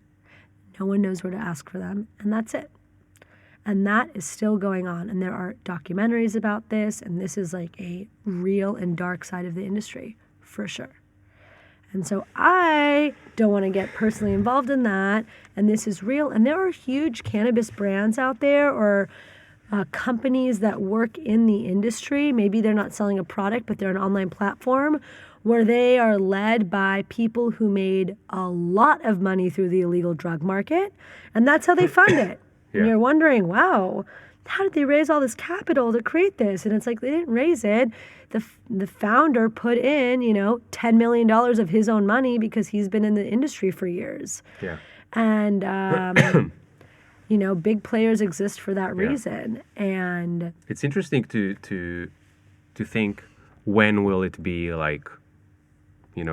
No one knows where to ask for them. And that's it. And that is still going on. And there are documentaries about this. And this is like a real and dark side of the industry, for sure. And so I don't want to get personally involved in that. And this is real. And there are huge cannabis brands out there, or companies that work in the industry. Maybe they're not selling a product, but they're an online platform where they are led by people who made a lot of money through the illegal drug market. And that's how they fund it. Yeah. And you're wondering, wow, how did they raise all this capital to create this? And it's like, they didn't raise it. The founder put in, $10 million of his own money because he's been in the industry for years. Yeah. And, big players exist for that reason. And it's interesting to think, when will it be like,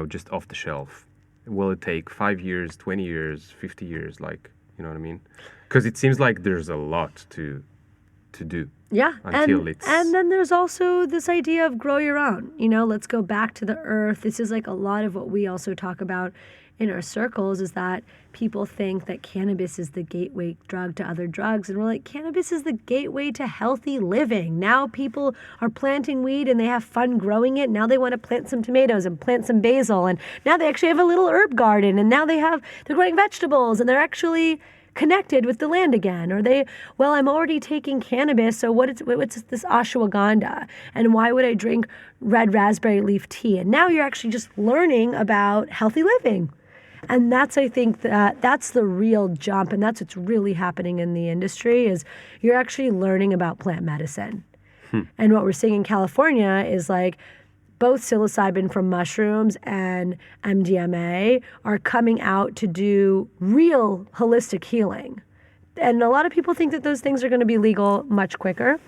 just off the shelf? Will it take 5 years, 20 years, 50 years? Like, you know what I mean? Because it seems like there's a lot to do. Yeah. It's... And then there's also this idea of grow your own. Let's go back to the earth. This is like a lot of what we also talk about in our circles, is that people think that cannabis is the gateway drug to other drugs. And we're like, cannabis is the gateway to healthy living. Now people are planting weed and they have fun growing it. Now they want to plant some tomatoes and plant some basil. And now they actually have a little herb garden. And now they're growing vegetables, and they're actually connected with the land again. Or I'm already taking cannabis, so what's this ashwagandha? And why would I drink red raspberry leaf tea? And now you're actually just learning about healthy living. And I think that's the real jump, and that's what's really happening in the industry, is you're actually learning about plant medicine. And what we're seeing in California is like both psilocybin from mushrooms and MDMA are coming out to do real holistic healing. And a lot of people think that those things are going to be legal much quicker.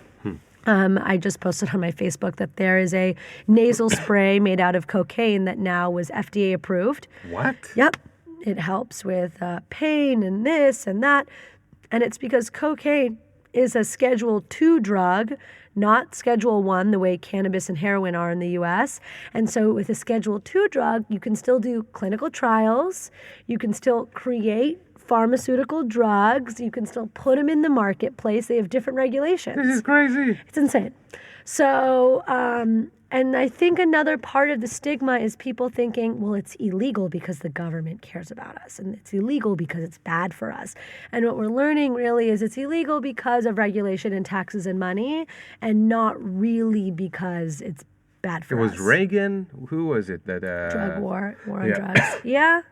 I just posted on my Facebook that there is a nasal spray made out of cocaine that now was FDA approved. What? Yep. It helps with pain and this and that. And it's because cocaine is a Schedule II drug, not Schedule I, the way cannabis and heroin are in the U.S. And so with a Schedule II drug, you can still do clinical trials. You can still create pharmaceutical drugs. You can still put them in the marketplace. They have different regulations. This is crazy. It's insane. So, and I think another part of the stigma is people thinking, well, it's illegal because the government cares about us, and it's illegal because it's bad for us. And what we're learning really is it's illegal because of regulation and taxes and money, and not really because it's bad for us. It was Reagan. Who was it that... Drug war on drugs. Yeah.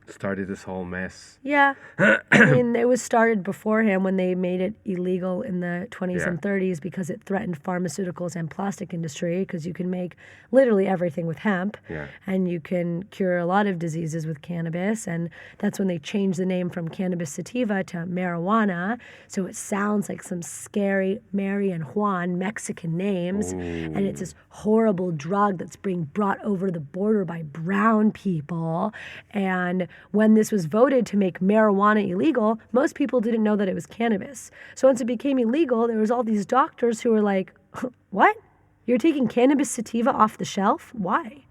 Started this whole mess. Yeah. I mean, it was started beforehand when they made it illegal in the 20s and 30s because it threatened pharmaceuticals and plastic industry, because you can make literally everything with hemp. Yeah. And you can cure a lot of diseases with cannabis. And that's when they changed the name from cannabis sativa to marijuana. So it sounds like some scary Mary and Juan Mexican names. Ooh. And it's this horrible drug that's being brought over the border by brown people. And when this was voted to make marijuana illegal, most people didn't know that it was cannabis. So once it became illegal, there was all these doctors who were like, what? You're taking cannabis sativa off the shelf? Why?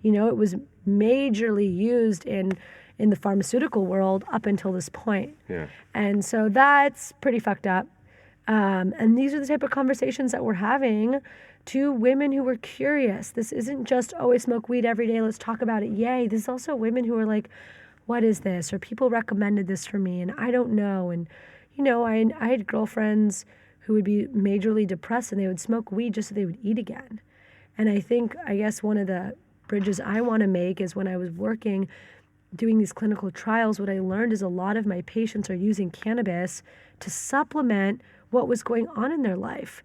It was majorly used in the pharmaceutical world up until this point. Yeah. And so that's pretty fucked up. And these are the type of conversations that we're having to women who were curious. This isn't just, I smoke weed every day, let's talk about it, yay. This is also women who are like, what is this? Or people recommended this for me and I don't know. And, I had girlfriends who would be majorly depressed and they would smoke weed just so they would eat again. And I guess one of the bridges I want to make is when I was working doing these clinical trials, what I learned is a lot of my patients are using cannabis to supplement what was going on in their life.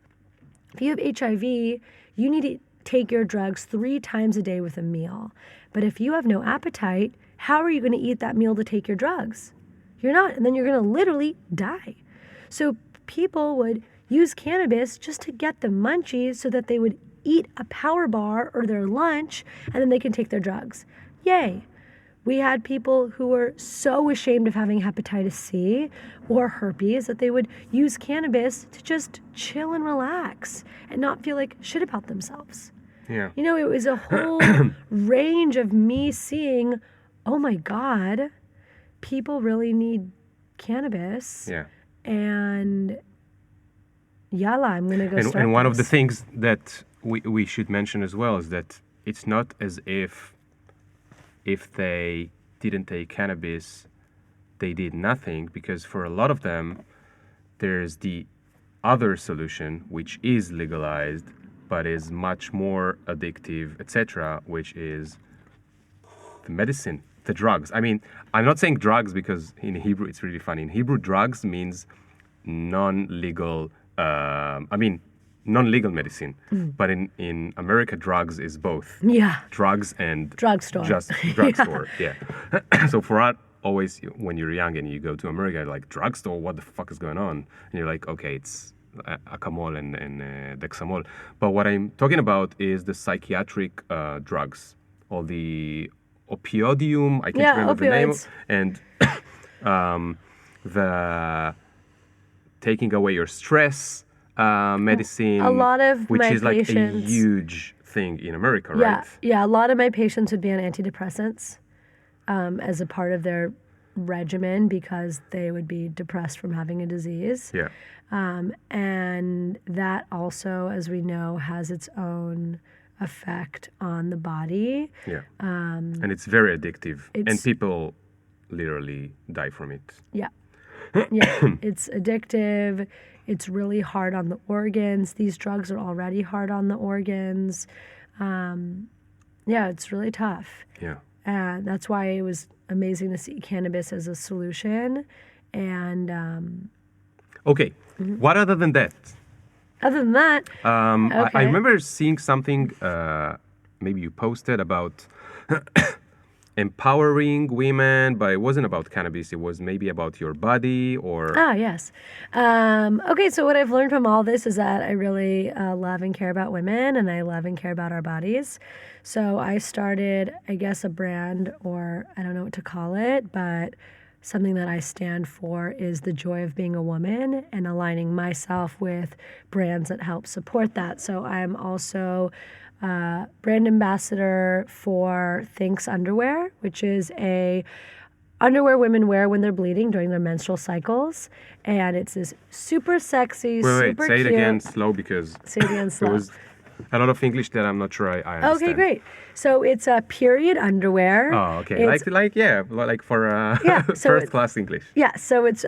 If you have HIV, you need to take your drugs 3 times a day with a meal. But if you have no appetite, how are you going to eat that meal to take your drugs? You're not, and then you're going to literally die. So people would use cannabis just to get the munchies so that they would eat a power bar or their lunch, and then they can take their drugs. Yay. We had people who were so ashamed of having hepatitis C or herpes that they would use cannabis to just chill and relax and not feel like shit about themselves. Yeah. You know, it was a whole range of me seeing, oh my God, people really need cannabis. Yeah. And yalla, I'm going to go start And one of the this. things that we should mention as well is that it's not as if they didn't take cannabis, they did nothing, because for a lot of them, there's the other solution, which is legalized, but is much more addictive, etc., which is the medicine, the drugs. I mean, I'm not saying drugs because in Hebrew, it's really funny. In Hebrew, drugs means non-legal, non-legal medicine. But in America, drugs is both. Yeah. Drugs and Drugstore. Just drugstore, yeah. So for us, always when you're young and you go to America, you're like, drugstore, what the fuck is going on? And you're like, okay, it's acamol and dexamol. But what I'm talking about is the psychiatric drugs, all the opioidium, I can't remember the name, and the taking away your stress medicine, A lot of which my is like a patients- huge thing in America, Yeah, right? yeah. A lot of my patients would be on antidepressants as a part of their regimen because they would be depressed from having a disease. Yeah. And that also, as we know, has its own effect on the body. Yeah. And it's very addictive. And it's- people literally die from it. Yeah. Yeah. It's addictive. It's really hard on the organs. These drugs are already hard on the organs. Yeah, it's really tough. Yeah. And that's why it was amazing to see cannabis as a solution. And Okay. What other than that? other than that, I Okay. remember seeing something, maybe you posted about empowering women, but it wasn't about cannabis. It was maybe about your body or... yes. Okay, so what I've learned from all this is that I really love and care about women, and I love and care about our bodies. So I started, I guess, a brand, or I don't know what to call it, but something that I stand for is the joy of being a woman and aligning myself with brands that help support that. So I'm also brand ambassador for Thinks Underwear, which is a underwear women wear when they're bleeding during their menstrual cycles. And it's this super sexy, Wait, super say cute. it again slow because Say it again there slow. was a lot of English that I'm not sure I understand. Okay, great. So it's a period underwear. Oh, okay. It's- Like for Yeah, so first it- class English. Yeah, so it's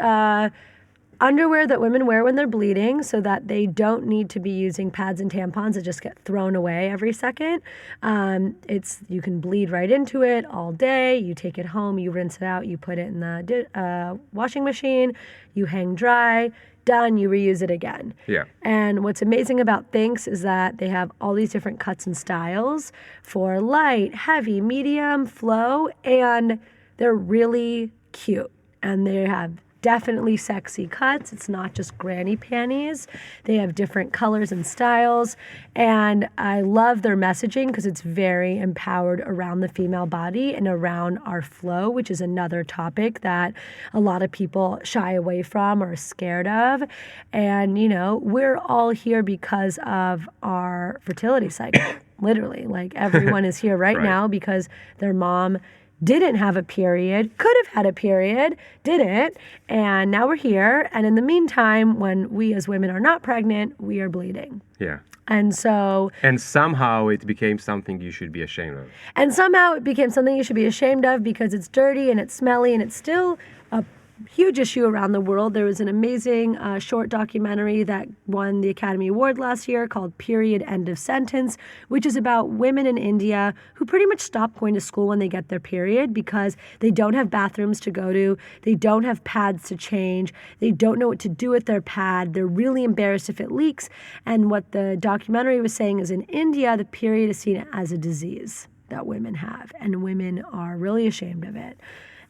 underwear that women wear when they're bleeding so that they don't need to be using pads and tampons that just get thrown away every second. You can bleed right into it all day. You take it home, you rinse it out, you put it in the washing machine, you hang dry, done, you reuse it again. Yeah. And what's amazing about Thinks is that they have all these different cuts and styles for light, heavy, medium, flow, and they're really cute. And they have definitely sexy cuts. It's not just granny panties. They have different colors and styles. And I love their messaging because it's very empowered around the female body and around our flow, which is another topic that a lot of people shy away from or are scared of. And, you know, we're all here because of our fertility cycle. Literally, like everyone is here right Right. now because their mom didn't have a period, could have had a period, didn't, and now we're here. And in the meantime, when we as women are not pregnant, we are bleeding. Yeah. And so, And somehow it became something you should be ashamed of. and somehow it became something you should be ashamed of because it's dirty and it's smelly and it's still a huge issue around the world. There was an amazing short documentary that won the Academy Award last year called Period End of Sentence, which is about women in India who pretty much stop going to school when they get their period because they don't have bathrooms to go to, they don't have pads to change, they don't know what to do with their pad, they're really embarrassed if it leaks. And what the documentary was saying is in India, the period is seen as a disease that women have, and women are really ashamed of it.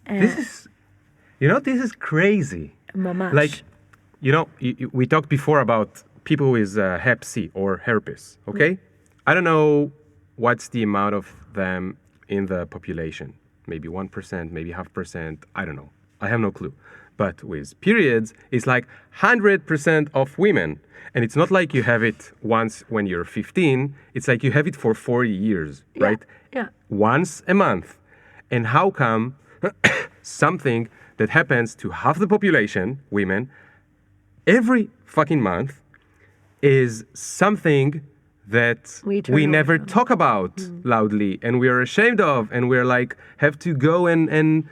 And This is crazy. Mamash. Like, we talked before about people with Hep C or herpes, okay? I don't know what's the amount of them in the population. Maybe 1%, maybe 0.5%, I don't know. I have no clue. But with periods, it's like 100% of women. And it's not like you have it once when you're 15. It's like you have it for 40 years, right? Yeah. Once a month. And how come something that happens to half the population, women, every fucking month is something that we never talk about loudly and we are ashamed of, and we're like, have to go and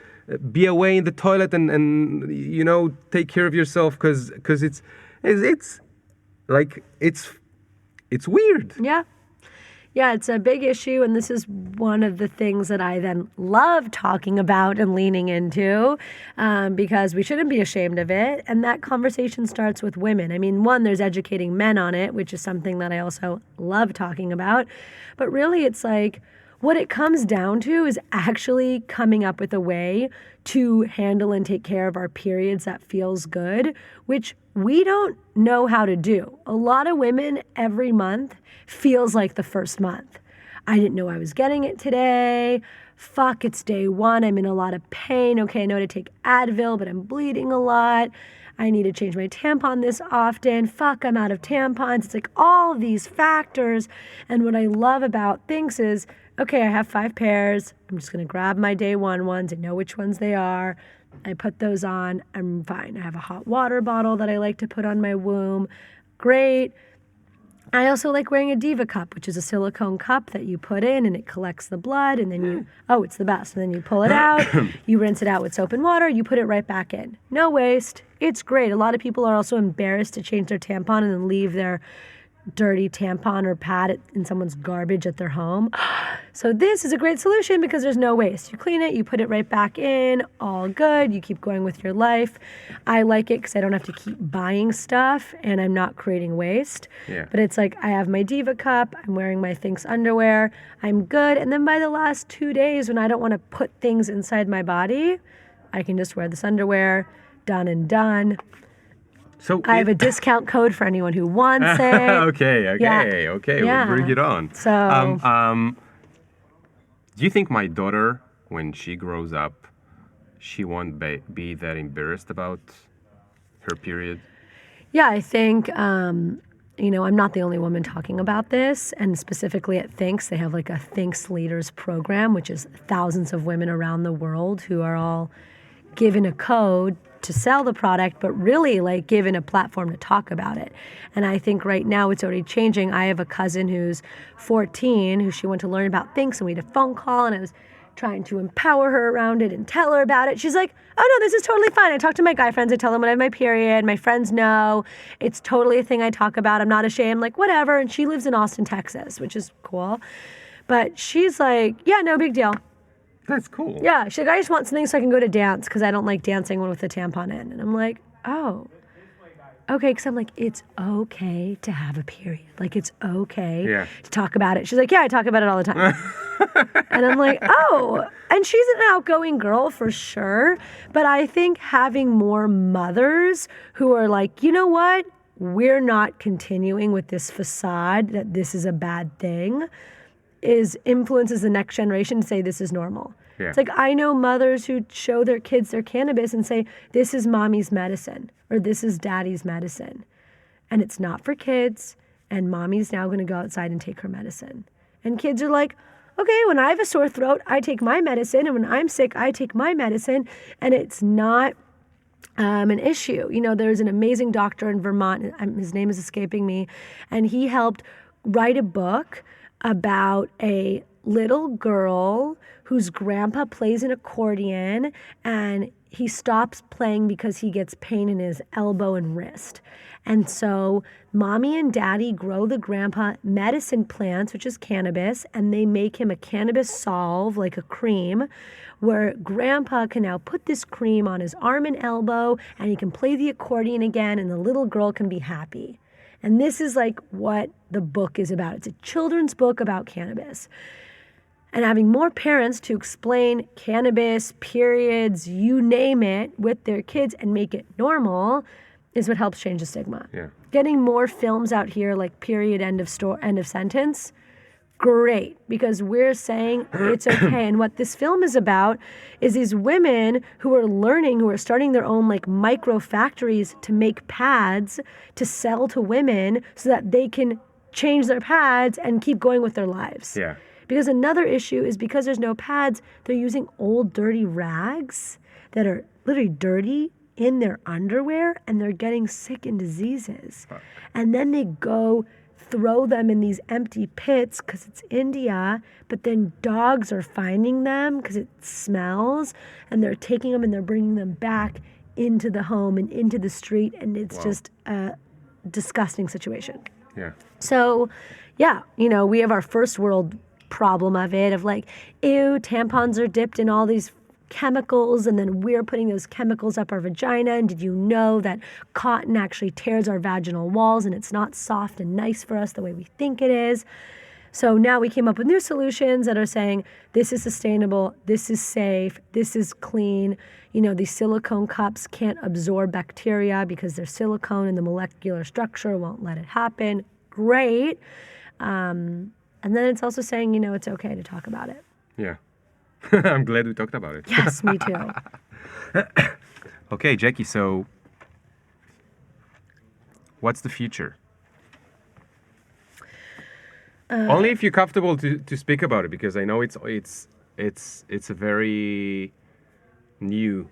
be away in the toilet and take care of yourself because it's weird. Yeah, it's a big issue, and this is one of the things that I then love talking about and leaning into because we shouldn't be ashamed of it, and that conversation starts with women. I mean, one, there's educating men on it, which is something that I also love talking about, but really it's like what it comes down to is actually coming up with a way to handle and take care of our periods that feels good, which we don't know how to do. A lot of women every month feels like the first month. I didn't know I was getting it today. Fuck, it's day one. I'm in a lot of pain. Okay, I know to take Advil, but I'm bleeding a lot. I need to change my tampon this often. Fuck, I'm out of tampons. It's like all these factors. And what I love about things is, okay, I have 5 pairs. I'm just going to grab my day one ones. I know which ones they are. I put those on. I'm fine. I have a hot water bottle that I like to put on my womb. Great. I also like wearing a Diva cup, which is a silicone cup that you put in and it collects the blood, and then it's the best. And then you pull it out, you rinse it out with soap and water, you put it right back in. No waste. It's great. A lot of people are also embarrassed to change their tampon and then leave their dirty tampon or pad in someone's garbage at their home. So this is a great solution because there's no waste. You clean it, you put it right back in, all good. You keep going with your life. I like it because I don't have to keep buying stuff and I'm not creating waste. Yeah. But it's like I have my Diva cup, I'm wearing my Thinx underwear, I'm good. And then by the last 2 days when I don't want to put things inside my body, I can just wear this underwear, done and done. So I have a discount code for anyone who wants it. Okay. Yeah. We'll bring it on. So, do you think my daughter, when she grows up, she won't be that embarrassed about her period? yeah, I think, I'm not the only woman talking about this. And specifically at Thinx, they have like a Thinx Leaders program, which is thousands of women around the world who are all given a code to sell the product, but really like given a platform to talk about it. And I think right now it's already changing. I have a cousin who's 14 who she went to learn about Thinx, and we had a phone call and I was trying to empower her around it and tell her about it. She's like, oh no, this is totally fine. I talk to my guy friends. I tell them when I have my period. My friends know. It's totally a thing I talk about. I'm not ashamed, like whatever. And she lives in Austin, Texas, which is cool. But she's like, yeah, no big deal. That's cool. Yeah, she's like, I just want something so I can go to dance because I don't like dancing with a tampon in. And I'm like, oh, okay. Because I'm like, it's okay to have a period. Like, it's okay to talk about it. She's like, yeah, I talk about it all the time. And I'm like, oh. And she's an outgoing girl for sure. But I think having more mothers who are like, you know what? We're not continuing with this facade that this is a bad thing influences the next generation to say this is normal. Yeah. It's like I know mothers who show their kids their cannabis and say, this is mommy's medicine or this is daddy's medicine. And it's not for kids, and mommy's now going to go outside and take her medicine. And kids are like, okay, when I have a sore throat, I take my medicine, and when I'm sick, I take my medicine, and it's not an issue. There's an amazing doctor in Vermont, his name is escaping me, and he helped write a book about a little girl whose grandpa plays an accordion, and he stops playing because he gets pain in his elbow and wrist. And so mommy and daddy grow the grandpa medicine plants, which is cannabis, and they make him a cannabis solve, like a cream, where grandpa can now put this cream on his arm and elbow, and he can play the accordion again, and the little girl can be happy. And this is like what the book is about. It's a children's book about cannabis. And having more parents to explain cannabis, periods, you name it, with their kids and make it normal is what helps change the stigma. Yeah. Getting more films out here like period, end of sentence, great, because we're saying it's okay. And what this film is about is these women who are learning, who are starting their own like micro factories to make pads to sell to women so that they can change their pads and keep going with their lives. Yeah. Because another issue is because there's no pads, they're using old dirty rags that are literally dirty in their underwear, and they're getting sick and diseases. Fuck. And then they go throw them in these empty pits because it's India, but then dogs are finding them because it smells, and they're taking them and they're bringing them back into the home and into the street, and it's just a disgusting situation. Yeah. So, yeah, you know, we have our first world problem of it, of like, ew, tampons are dipped in all these chemicals, and then we're putting those chemicals up our vagina, and did you know that cotton actually tears our vaginal walls and it's not soft and nice for us the way we think it is? So now we came up with new solutions that are saying this is sustainable, this is safe, this is clean. You know, these silicone cups can't absorb bacteria because they're silicone and the molecular structure won't let it happen. Great. And then it's also saying, you know, it's okay to talk about it. Yeah. I'm glad we talked about it. Yes, me too. Okay, Jackie, so what's the future? Only if you're comfortable to speak about it, because I know it's a very new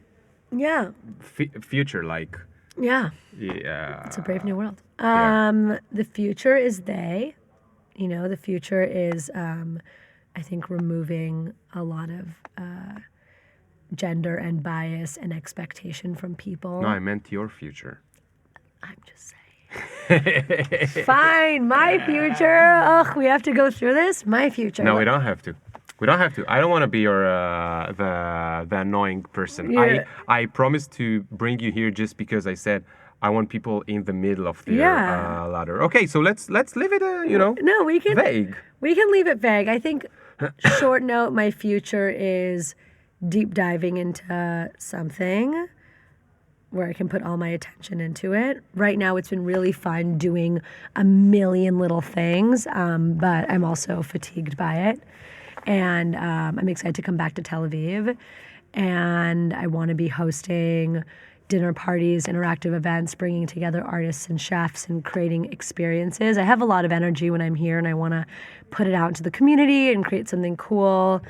future, like Yeah. It's a brave new world. The future is they. You know, the future is, I think, removing a lot of gender and bias and expectation from people. No, I meant your future. I'm just saying. Fine, my future. Ugh, we have to go through this. My future. No, we don't have to. We don't have to. I don't want to be your the annoying person. Yeah. I promised to bring you here just because I said I want people in the middle of the ladder. Okay, so let's leave it, No, we can vague. We can leave it vague. I think, short note, my future is deep diving into something where I can put all my attention into it. Right now, it's been really fun doing a million little things, but I'm also fatigued by it. And I'm excited to come back to Tel Aviv. And I want to be hosting dinner parties, interactive events, bringing together artists and chefs and creating experiences. I have a lot of energy when I'm here, and I want to put it out into the community and create something cool.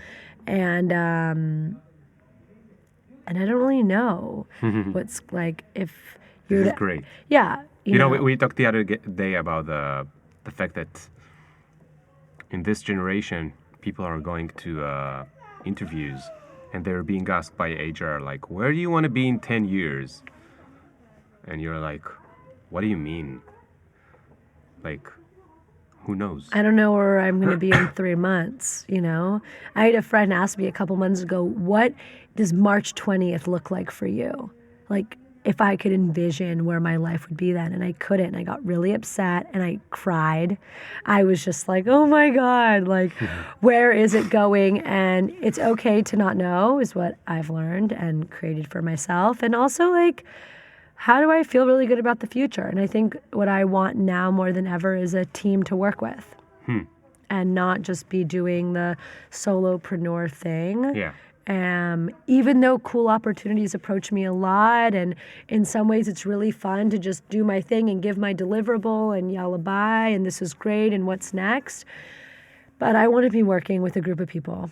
And I don't really know what's like if you're... This is great. Yeah. You know, we talked the other day about the fact that in this generation, people are going to interviews, and they're being asked by HR, like, where do you want to be in 10 years? And you're like, what do you mean? Like, who knows? I don't know where I'm going to be in 3 months, you know? I had a friend ask me a couple months ago, what does March 20th look like for you? Like, if I could envision where my life would be then, and I couldn't. I got really upset and I cried. I was just like, oh my God, like, where is it going? And it's okay to not know is what I've learned and created for myself. And also, like, how do I feel really good about the future? And I think what I want now more than ever is a team to work with and not just be doing the solopreneur thing. Yeah. Even though cool opportunities approach me a lot, and in some ways it's really fun to just do my thing and give my deliverable and yalla bye and this is great and what's next. But I want to be working with a group of people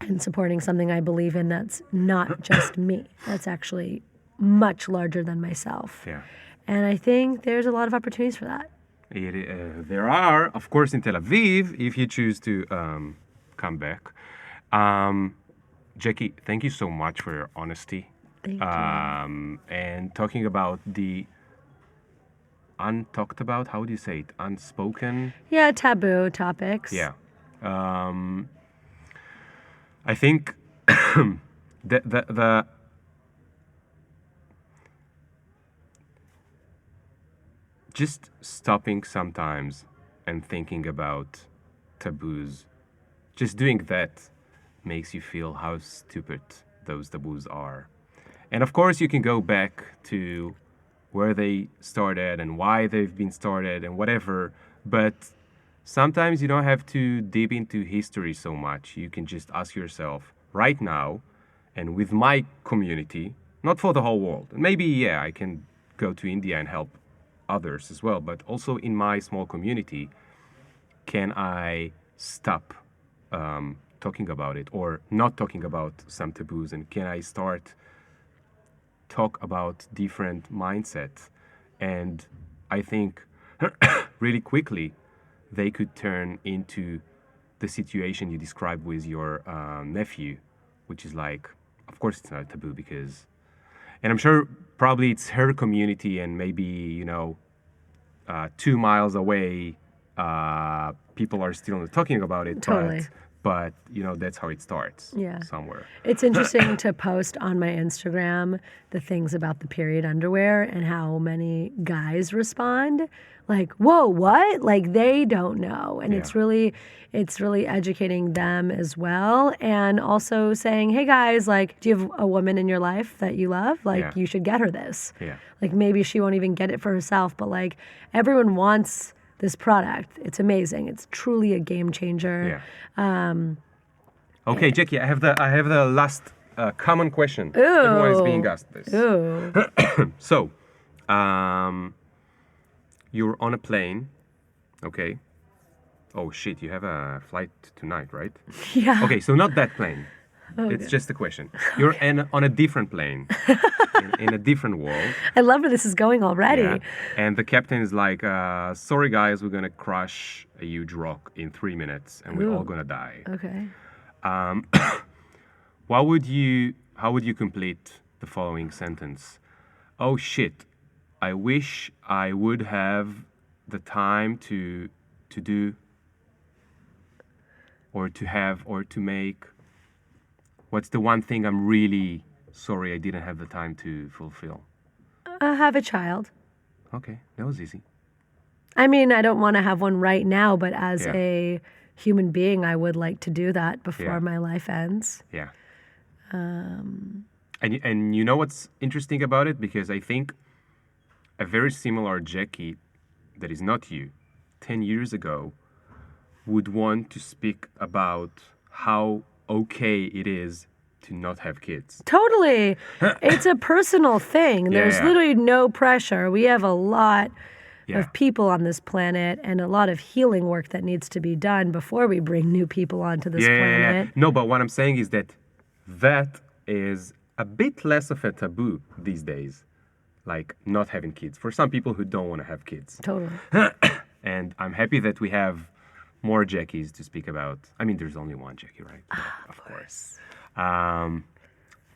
and supporting something I believe in that's not just me. That's actually much larger than myself. Yeah. And I think there's a lot of opportunities for that. There are, of course, in Tel Aviv, if you choose to come back. Jackie, thank you so much for your honesty. Thank you. And talking about the untalked about, how do you say it? Unspoken? Yeah, taboo topics. Yeah. I think the just stopping sometimes and thinking about taboos, just doing that makes you feel how stupid those taboos are. And of course you can go back to where they started and why they've been started and whatever, but sometimes you don't have to deep into history so much. You can just ask yourself right now, and with my community, not for the whole world. Maybe, yeah, I can go to India and help others as well, but also in my small community, can I stop talking about it or not talking about some taboos, and can I start talk about different mindsets? And I think really quickly they could turn into the situation you described with your nephew, which is like, of course it's not a taboo because, and I'm sure probably it's her community and maybe, 2 miles away, people are still talking about it. Totally. But that's how it starts. Yeah. Somewhere. It's interesting to post on my Instagram the things about the period underwear and how many guys respond. Like, whoa, what? Like they don't know. And it's really educating them as well. And also saying, hey guys, like, do you have a woman in your life that you love? Like you should get her this. Yeah. Like maybe she won't even get it for herself, but like everyone wants this product. It's amazing. It's truly a game changer. Yeah. Okay, Jackie, I have the last common question. Ooh. Everyone is being asked this. Ooh. So, you're on a plane, okay? Oh shit, you have a flight tonight, right? Yeah. Okay, so not that plane. It's just a question. You're on a different plane, in a different world. I love where this is going already. Yeah. And the captain is like, sorry guys, we're gonna crush a huge rock in 3 minutes and we're all gonna die. Okay. How would you complete the following sentence? Oh shit, I wish I would have the time to do or to have or to make. What's the one thing I'm really sorry I didn't have the time to fulfill? Have a child. Okay, that was easy. I mean, I don't want to have one right now, but as a human being, I would like to do that before my life ends. Yeah. And you know what's interesting about it? Because I think a very similar Jackie that is not you, 10 years ago, would want to speak about how okay it is to not have kids. Totally. It's a personal thing. There's literally no pressure. We have a lot of people on this planet and a lot of healing work that needs to be done before we bring new people onto this planet. No, but what I'm saying is that is a bit less of a taboo these days, like not having kids, for some people who don't want to have kids. Totally. And I'm happy that we have more Jackies to speak about. I mean, there's only one Jackie, right? Of course.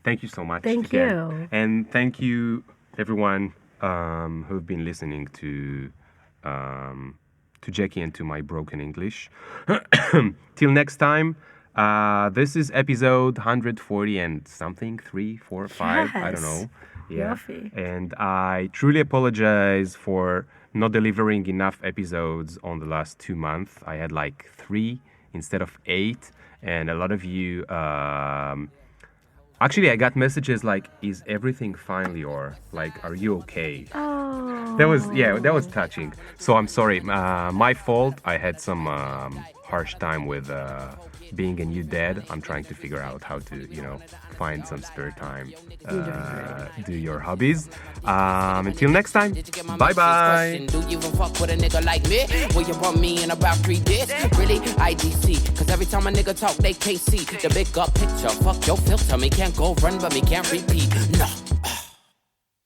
Thank you so much. Thank again. you. And thank you, everyone who've been listening to Jackie and to my broken English. Till next time, this is episode 140 and something, 3, 4, 5, I don't know. Yeah. Yoffi. And I truly apologize for not delivering enough episodes on the last 2 months. I had like 3 instead of 8, and a lot of you actually I got messages like, is everything fine, Lior? Like, are you okay? Oh. That was touching. So I'm sorry, my fault. I had some harsh time with being a new dad. I'm trying to figure out how to, find some spare time, do your hobbies. Until next time, bye-bye. Do you even fuck with a nigga like me? Will you want me in about 3 days? Really? IDC. Cause every time a nigga talk, they can't see the big up picture. Fuck your filter. Me can't go run, but me can't repeat. No.